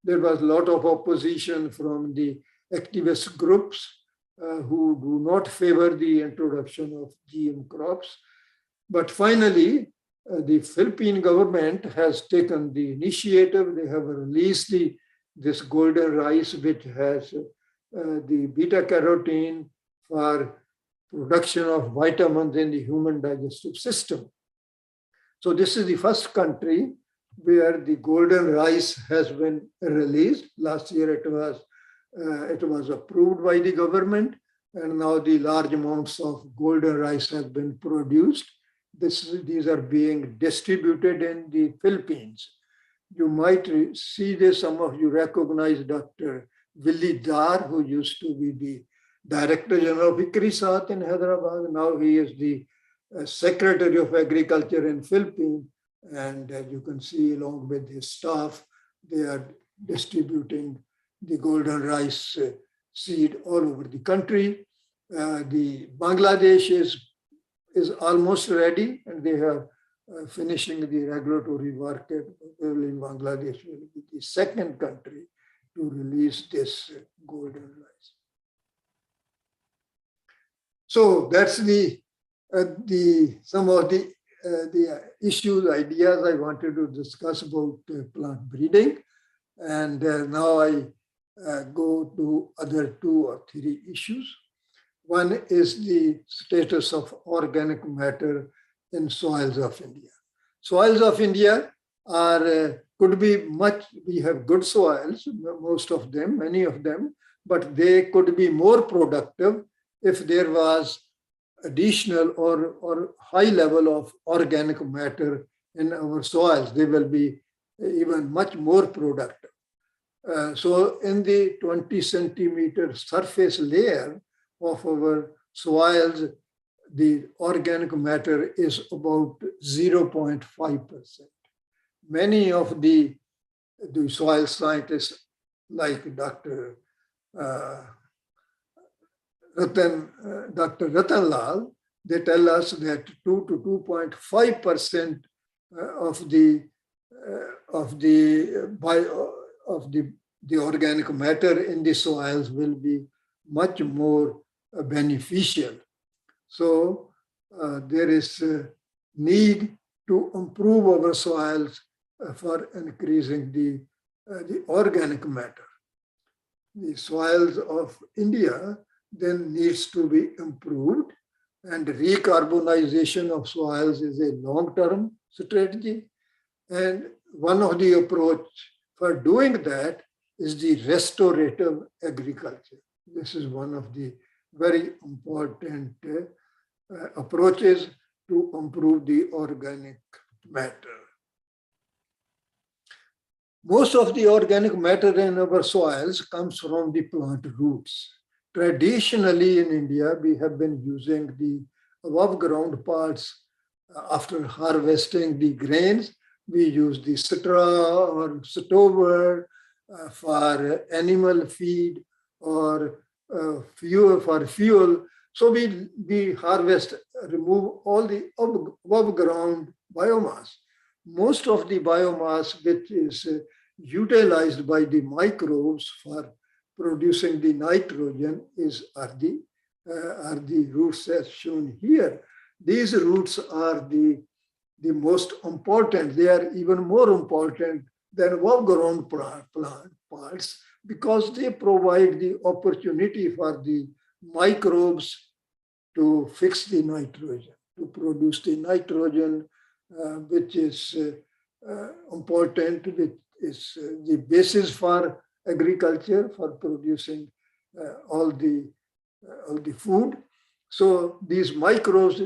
there was a lot of opposition from the activist groups who do not favor the introduction of GM crops. But finally, the Philippine government has taken the initiative. They have released this golden rice, which has the beta carotene for production of vitamins in the human digestive system. So this is the first country where the golden rice has been released. Last year it was approved by the government, and now the large amounts of golden rice have been produced. These are being distributed in the Philippines. You might see this, some of you recognize Dr. Willie Dar, who used to be the Director General of ICAR in Hyderabad. Now he is the Secretary of Agriculture in Philippines. And as you can see, along with his staff, they are distributing the golden rice seed all over the country. The Bangladesh is almost ready, and they are finishing the regulatory work. In Bangladesh will be the second country to release this golden rice. So that's some of the issues, ideas I wanted to discuss about plant breeding. And now I go to other 2 or 3 issues. One is the status of organic matter in soils of India. Soils of India could be we have good soils, most of them, many of them, but they could be more productive if there was additional or high level of organic matter in our soils. They will be even much more productive. So in the 20 centimeter surface layer of our soils, the organic matter is about 0.5%. Many of the soil scientists like Dr. Ratan Lal, they tell us that 2 to 2.5% of the organic matter in the soils will be much more beneficial. So there is a need to improve our soils for increasing the organic matter. The soils of India then needs to be improved, and recarbonization of soils is a long-term strategy. And one of the approach for doing that is the restorative agriculture. This is one of the very important approaches to improve the organic matter. Most of the organic matter in our soils comes from the plant roots. Traditionally in India, we have been using the above ground parts after harvesting the grains. We use the straw or stover for animal feed or fuel. So we harvest, remove all the above ground biomass. Most of the biomass which is utilized by the microbes for producing the nitrogen are the roots as shown here. These roots are the most important. They are even more important than above-ground plant parts because they provide the opportunity for the microbes to fix the nitrogen, to produce the nitrogen, which is important, which is the basis for agriculture, for producing all the food. So these microbes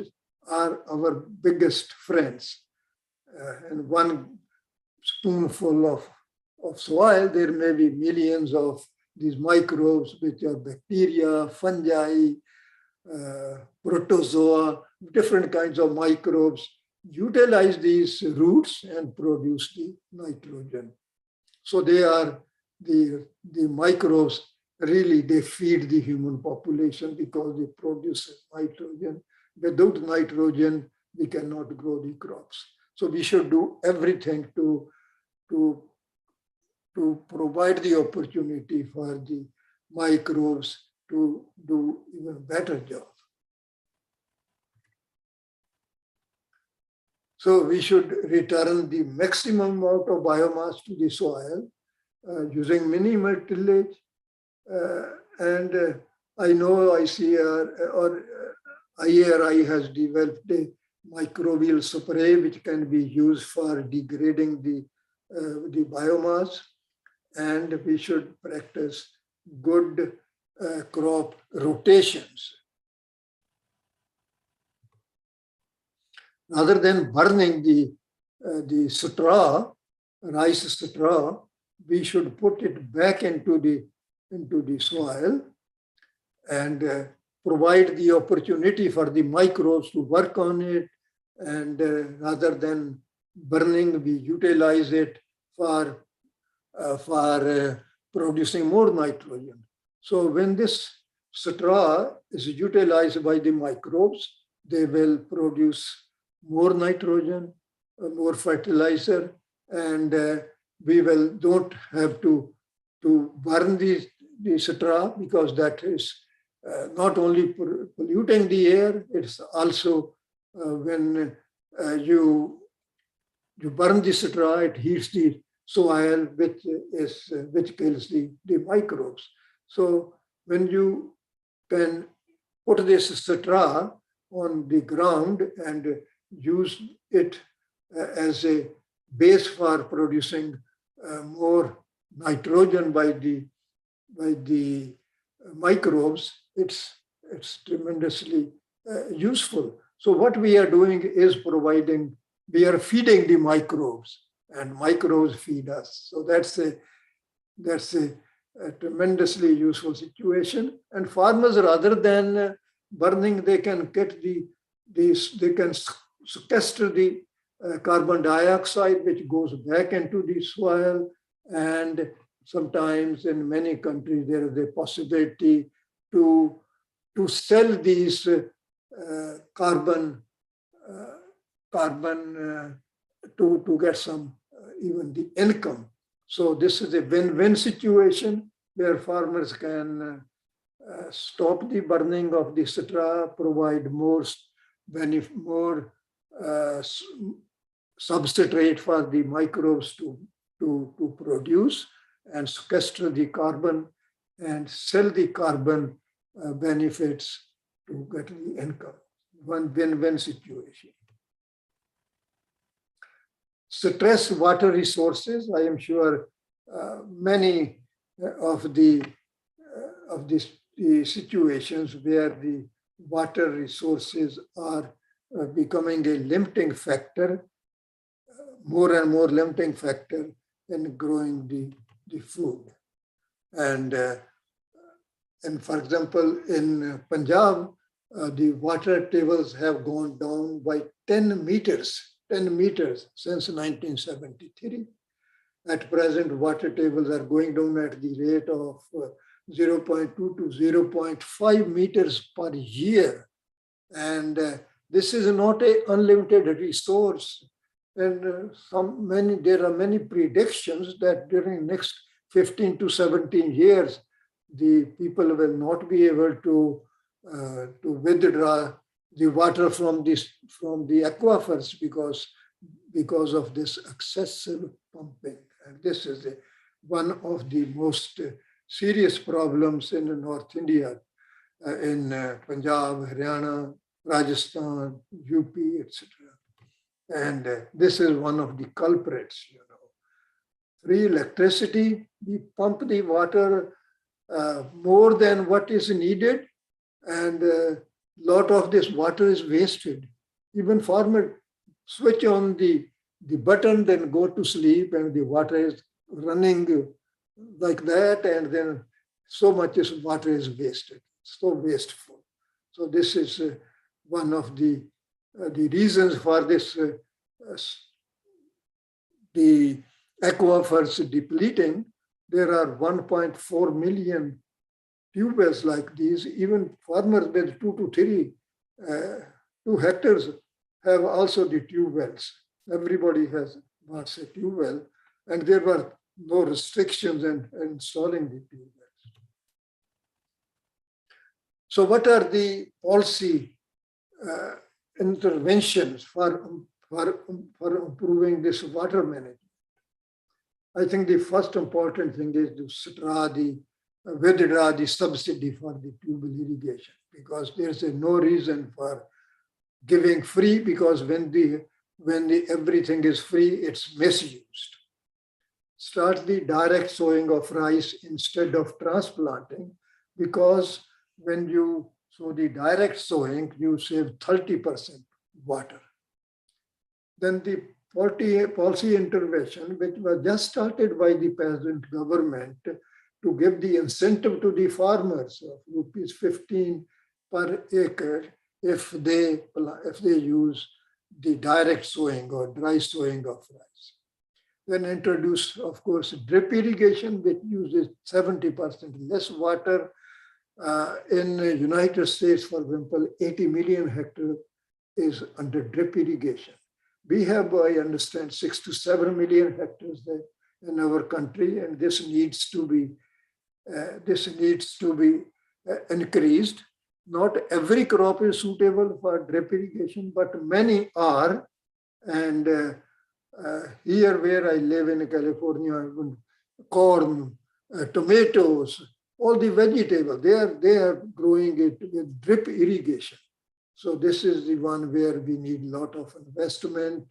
are our biggest friends. And one spoonful of soil, there may be millions of these microbes, which are bacteria, fungi, protozoa, different kinds of microbes, utilize these roots and produce the nitrogen. So they are the microbes, really they feed the human population because they produce nitrogen. Without nitrogen, we cannot grow the crops. So we should do everything to provide the opportunity for the microbes to do even better job. So we should return the maximum amount of biomass to the soil using minimal tillage. I know ICAR or IARI has developed a microbial spray which can be used for degrading the biomass, and we should practice good crop rotations. Rather than burning the straw, rice straw, we should put it back into the soil and provide the opportunity for the microbes to work on it. And rather than burning, we utilize it for producing more nitrogen. So when this straw is utilized by the microbes, they will produce more nitrogen, more fertilizer, and we don't have to burn the straw, because that is not only polluting the air, it's also when you burn the straw, it heats the soil, which kills the microbes. So when you can put this straw on the ground and use it as a base for producing more nitrogen by the microbes, it's tremendously useful. So what we are doing is we are feeding the microbes, and microbes feed us. So that's a tremendously useful situation. And farmers, rather than burning, they can get they can sequester the carbon dioxide, which goes back into the soil. And sometimes in many countries, there is a possibility to sell these carbon to get some even the income. So this is a win-win situation where farmers can stop the burning of the straw, provide more substrate for the microbes to produce, and sequester the carbon and sell the carbon benefits to get the income. One win-win situation. Stress water resources. I am sure many of the situations where the water resources are becoming a limiting factor, more and more limiting factor in growing the food. And for example, in Punjab, the water tables have gone down by 10 meters since 1973. At present, water tables are going down at the rate of 0.2 to 0.5 meters per year. And this is not an unlimited resource. And there are many predictions that during next 15 to 17 years, the people will not be able to withdraw the water from the aquifers because of this excessive pumping. And this is one of the most serious problems in North India, in Punjab, Haryana, Rajasthan, UP, etc. And this is one of the culprits. Free electricity, we pump the water more than what is needed, and a lot of this water is wasted. Even farmers switch on the button, then go to sleep, and the water is running like that, and then so much water is wasted, so wasteful. So this is one of the reasons for this, the aquifers depleting. There are 1.4 million tube wells like these. Even farmers with 2 to 2 hectares have also the tube wells. Everybody wants a tube well, and there were no restrictions in installing the tube wells. So what are the policy interventions for for improving this water management. I think the first important thing is to withdraw the subsidy for the tubal irrigation, because there's no reason for giving free, because when everything is free, it's misused. Start the direct sowing of rice instead of transplanting, because when you sow the direct sowing, you save 30% water. Then the policy intervention, which was just started by the present government to give the incentive to the farmers of rupees 15 per acre if they use the direct sowing or dry sowing of rice. Then introduce, of course, drip irrigation, which uses 70% less water. In the United States, for example, 80 million hectares is under drip irrigation. We have, I understand, 6 to 7 million hectares in our country, and this needs to be increased. Not every crop is suitable for drip irrigation, but many are. And here where I live in California, corn, tomatoes, all the vegetables, they are growing it with drip irrigation. So this is the one where we need a lot of investment,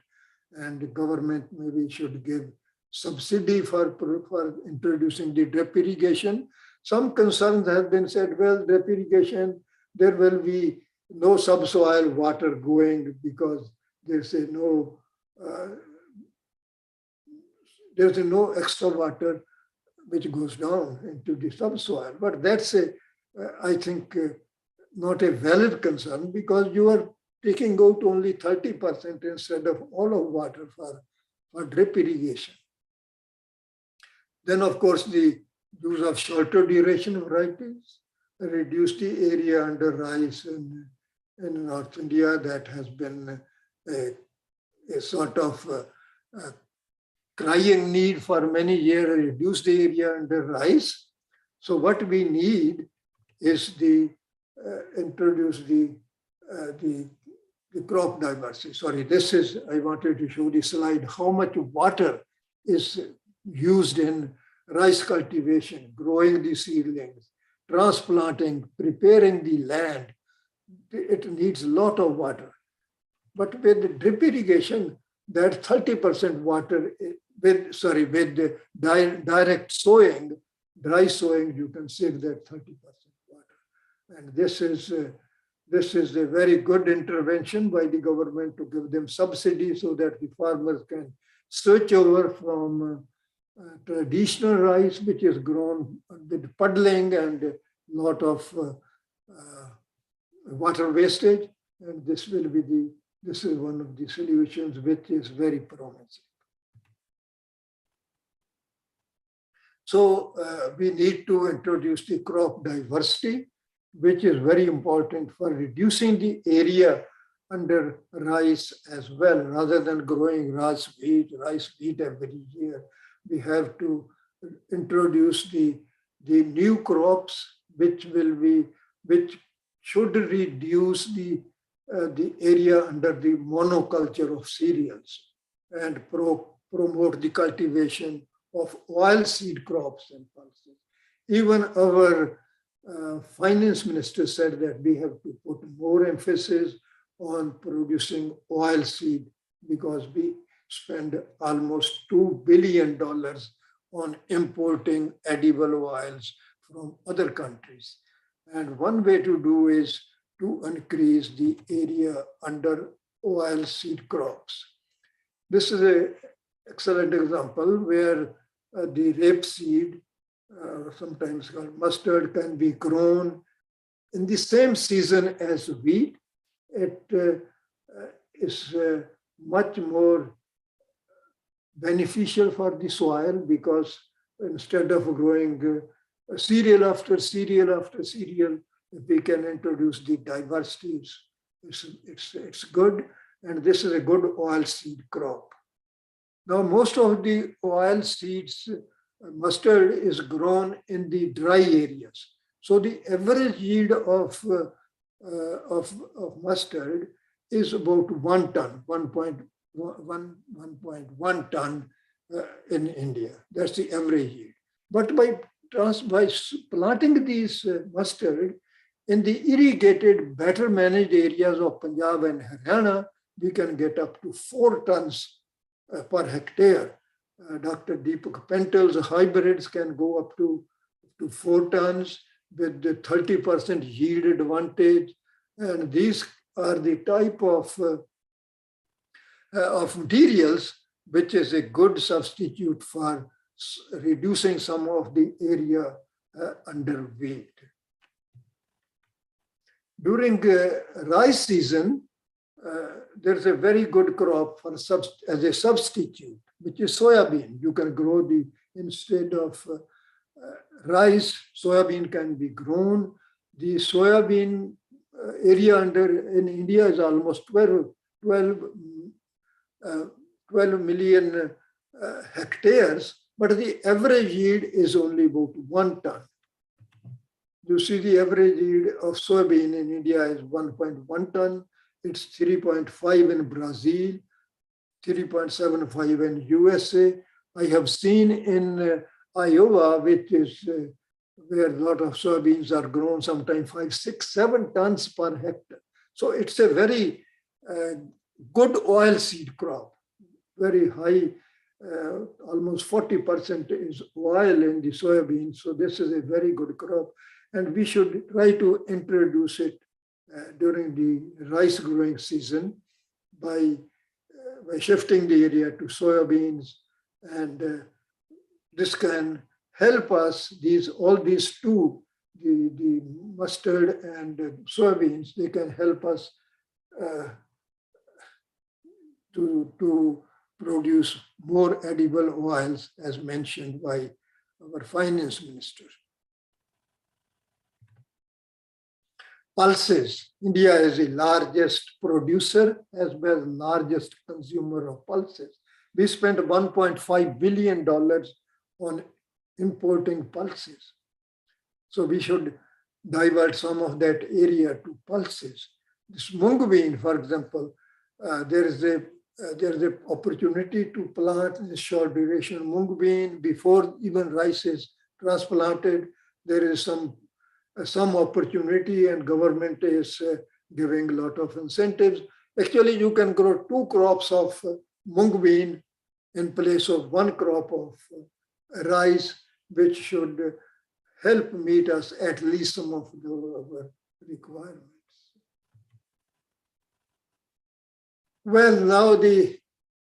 and the government maybe should give subsidy for introducing the drip irrigation. Some concerns have been said, well, drip irrigation, there will be no subsoil water going because there's no extra water which goes down into the subsoil. But that's I think, not a valid concern, because you are taking out only 30% instead of all of water for drip irrigation. Then, of course, the use of shorter duration varieties, reduce the area under rice in North India. That has been a sort of crying need for many years, reduce the area under rice. So what we need is introduce the crop diversity. Sorry, I wanted to show the slide, how much water is used in rice cultivation, growing the seedlings, transplanting, preparing the land. It needs a lot of water. But with the drip irrigation, that 30% water, with direct sowing, dry sowing, you can save that 30% water. And this is a very good intervention by the government to give them subsidy so that the farmers can switch over from traditional rice, which is grown with puddling and a lot of water wastage. And this is one of the solutions which is very promising. So we need to introduce the crop diversity, which is very important for reducing the area under rice as well. Rather than growing rice wheat every year, we have to introduce the new crops which should reduce the area under the monoculture of cereals and promote the cultivation of oilseed crops and pulses. Even our finance minister said that we have to put more emphasis on producing oilseed, because we spend almost $2 billion on importing edible oils from other countries. And one way to do is to increase the area under oilseed crops. This is an excellent example where the rapeseed, sometimes called mustard, can be grown in the same season as wheat. It is much more beneficial for the soil, because instead of growing cereal after cereal after cereal, if we can introduce the diversities, it's good. And this is a good oilseed crop. Now, most of the oil seeds, mustard is grown in the dry areas. So the average yield of mustard is about 1 ton, 1.1 ton in India. That's the average yield. But by planting these mustard in the irrigated, better managed areas of Punjab and Haryana, we can get up to 4 tons per hectare. Dr. Deepak Pental's hybrids can go up to 4 tons with the 30% yield advantage. And these are the type of materials which is a good substitute for reducing some of the area underweight. During rice season, there's a very good crop for as a substitute, which is soybean. You can grow instead of rice, soybean can be grown. The soybean area in India is almost 12 million hectares, but the average yield is only about 1 ton. You see the average yield of soybean in India is 1.1 ton. It's 3.5 in Brazil, 3.75 in USA. I have seen in Iowa, which is where a lot of soybeans are grown, sometimes 5, 6, 7 tons per hectare. So it's a very good oil seed crop, very high, almost 40% is oil in the soybean. So this is a very good crop. And we should try to introduce it during the rice growing season by shifting the area to soybeans. And this can help us, all these two, the mustard and soybeans, they can help us to produce more edible oils, as mentioned by our finance minister. Pulses. India is the largest producer as well as largest consumer of pulses. We spent $1.5 billion on importing pulses. So we should divert some of that area to pulses. This mung bean, for example, there is an opportunity to plant this short duration mung bean before even rice is transplanted. There is some opportunity, and government is giving a lot of incentives. Actually, you can grow 2 crops of mung bean in place of 1 crop of rice, which should help meet us at least some of our requirements. Well, now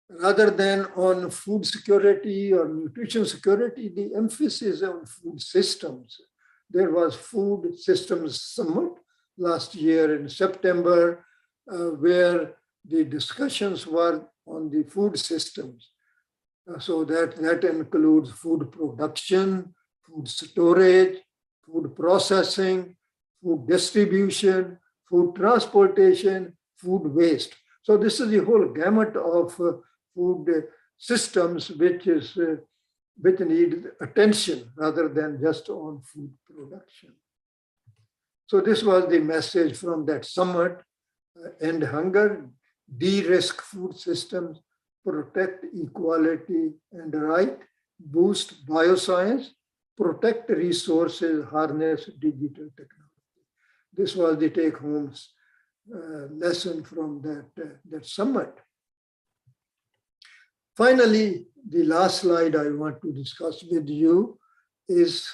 rather than on food security or nutrition security, the emphasis on food systems. There was Food Systems Summit last year in September, where the discussions were on the food systems. So that includes food production, food storage, food processing, food distribution, food transportation, food waste. So this is the whole gamut of food systems which need attention rather than just on food production. So this was the message from that summit: end hunger, de-risk food systems, protect equality and right, boost bioscience, protect resources, harness digital technology. This was the take-home lesson from that summit. Finally, the last slide I want to discuss with you is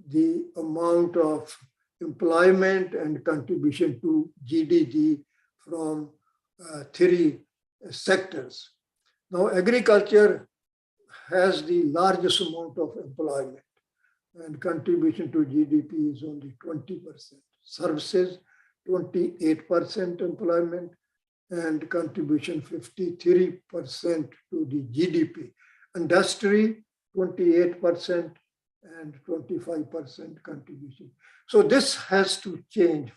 the amount of employment and contribution to GDP from 3 sectors. Now, agriculture has the largest amount of employment, and contribution to GDP is only 20%. Services, 28% employment, and contribution 53% to the GDP. Industry, 28% and 25% contribution. So this has to change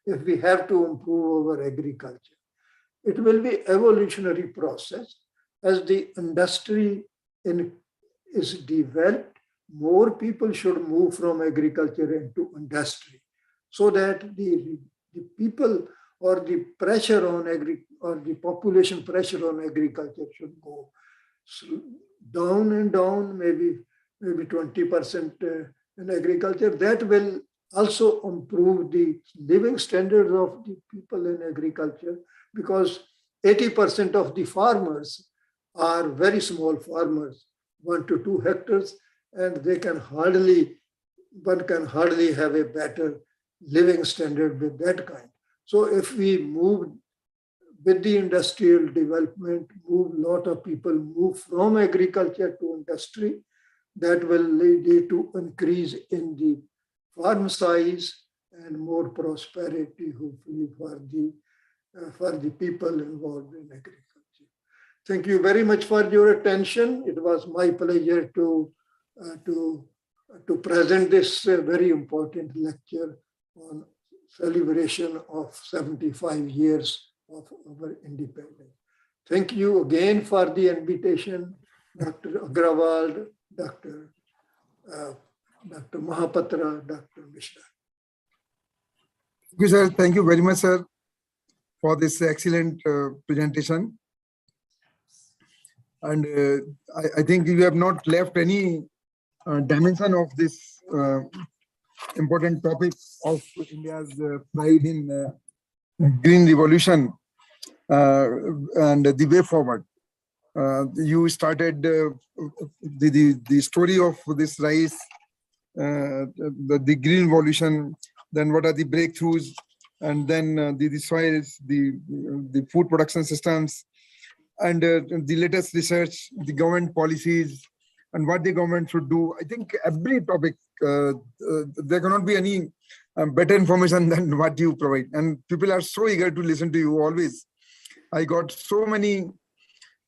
if we have to improve our agriculture. It will be evolutionary process. As the industry is developed, more people should move from agriculture into industry, so that the people or the pressure on or the population pressure on agriculture should go down and down, maybe 20% in agriculture. That will also improve the living standards of the people in agriculture, because 80% of the farmers are very small farmers, 1 to 2 hectares, and one can hardly have a better living standard with that kind. So if we move with the industrial development, a lot of people move from agriculture to industry, that will lead to increase in the farm size and more prosperity, hopefully, for the people involved in agriculture. Thank you very much for your attention. It was my pleasure to present this very important lecture on celebration of 75 years of our independence. Thank you again for the invitation, Dr. Agrawal, Dr. Mahapatra, Dr. Mishra. Thank you, sir. Thank you very much, sir, for this excellent presentation. And I think you have not left any dimension of this important topic of India's pride in green revolution and the way forward. You started the story of this rice, the green revolution, then what are the breakthroughs, and then the soils, the food production systems, and the latest research, the government policies, and what the government should do. I think every topic, there cannot be any better information than what you provide. And people are so eager to listen to you always. I got so many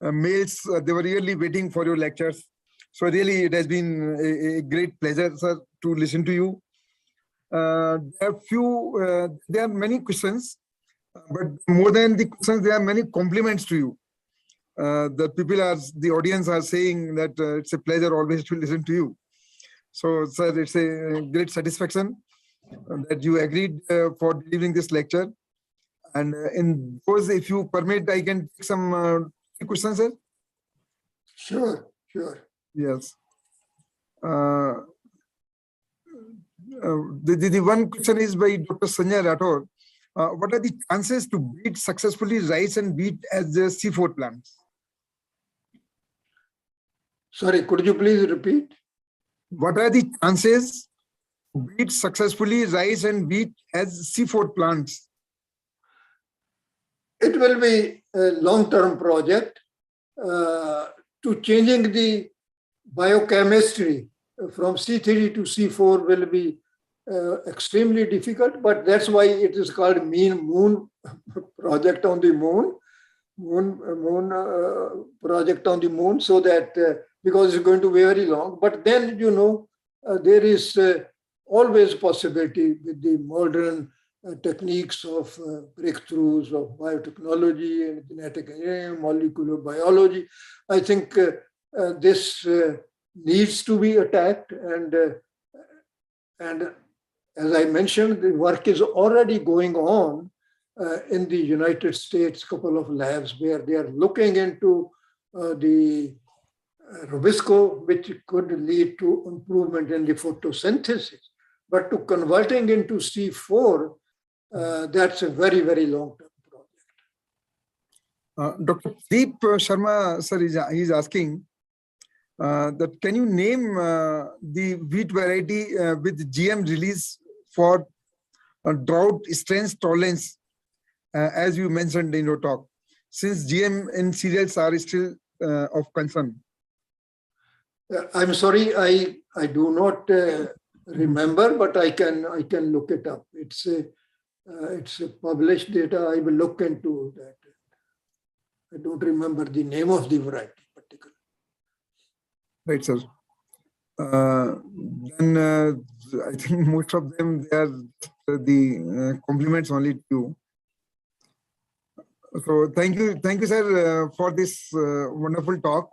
mails. They were really waiting for your lectures. So really, it has been a great pleasure, sir, to listen to you. There are many questions, but more than the questions, there are many compliments to you. The audience are saying that it's a pleasure always to listen to you. So, sir, it's a great satisfaction that you agreed for delivering this lecture. And in those, if you permit, I can take some questions, sir. Sure. Yes. The one question is by Dr. Sanjay Rathore. What are the chances to breed successfully rice and wheat as the C4 plants? Sorry, could you please repeat? What are the chances to breed successfully rice and wheat as C4 plants? It will be a long-term project. To changing the biochemistry from C3 to C4 will be extremely difficult, but that's why it is called moon project on the moon project on the moon, so that because it's going to be very long. But then, there is always possibility with the modern techniques of breakthroughs of biotechnology and genetic engineering, molecular biology. I think this needs to be attacked, and as I mentioned, the work is already going on in the United States, couple of labs where they are looking into the Rubisco, which could lead to improvement in the photosynthesis. But to converting into C4, that's a very, very long-term project. Dr. Deep Sharma, sir, is asking that can you name the wheat variety with GM release for drought stress tolerance, as you mentioned in your talk, since GM in cereals are still of concern? I'm sorry, I do not remember, but I can look it up. It's published data. I will look into that. I don't remember the name of the variety particularly. Right, sir. Then I think most of them, they are the compliments only to you. So thank you, sir, for this wonderful talk.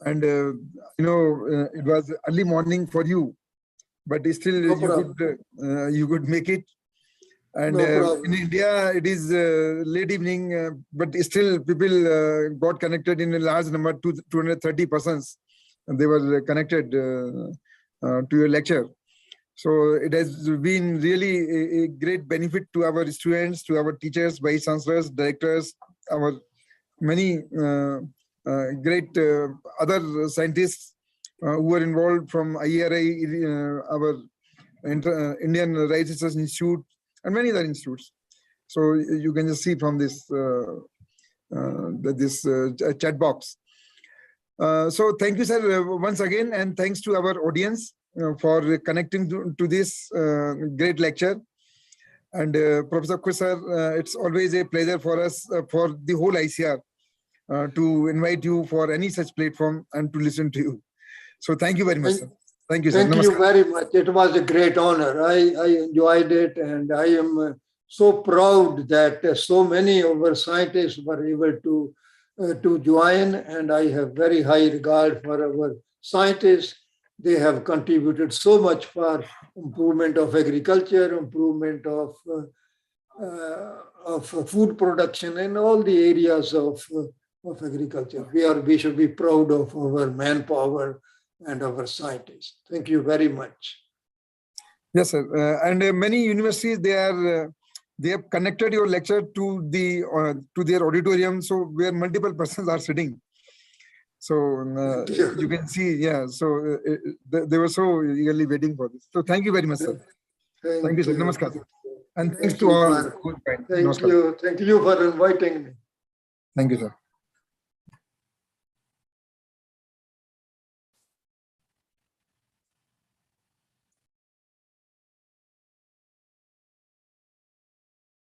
And it was early morning for you, but still you could make it. And No problem. in India, it is late evening, but still people got connected in a large number, 230 persons. And they were connected to your lecture. So it has been really a great benefit to our students, to our teachers, vice chancellors, directors, our many great other scientists who were involved from IRI, our Indian Rice Research Institute, and many other institutes. So you can just see from this chat box. So thank you, sir, once again, and thanks to our audience for connecting to this great lecture. And Professor Kush, sir, it's always a pleasure for us, for the whole ICR, to invite you for any such platform and to listen to you. So thank you very much, sir. Thank you, sir. Thank you very much. It was a great honor. I enjoyed it, and I am so proud that so many of our scientists were able to join, and I have very high regard for our scientists. They have contributed so much for improvement of agriculture, improvement of food production, and all the areas of agriculture. We should be proud of our manpower and our scientists. Thank you very much. Yes, sir. And many universities, they have connected your lecture to their auditorium, so where multiple persons are sitting. So you can see, yeah. So they were so eagerly waiting for this. So thank you very much, sir. Thank you, sir. Namaskar. And thanks to all. Thank you for inviting me. Thank you, sir.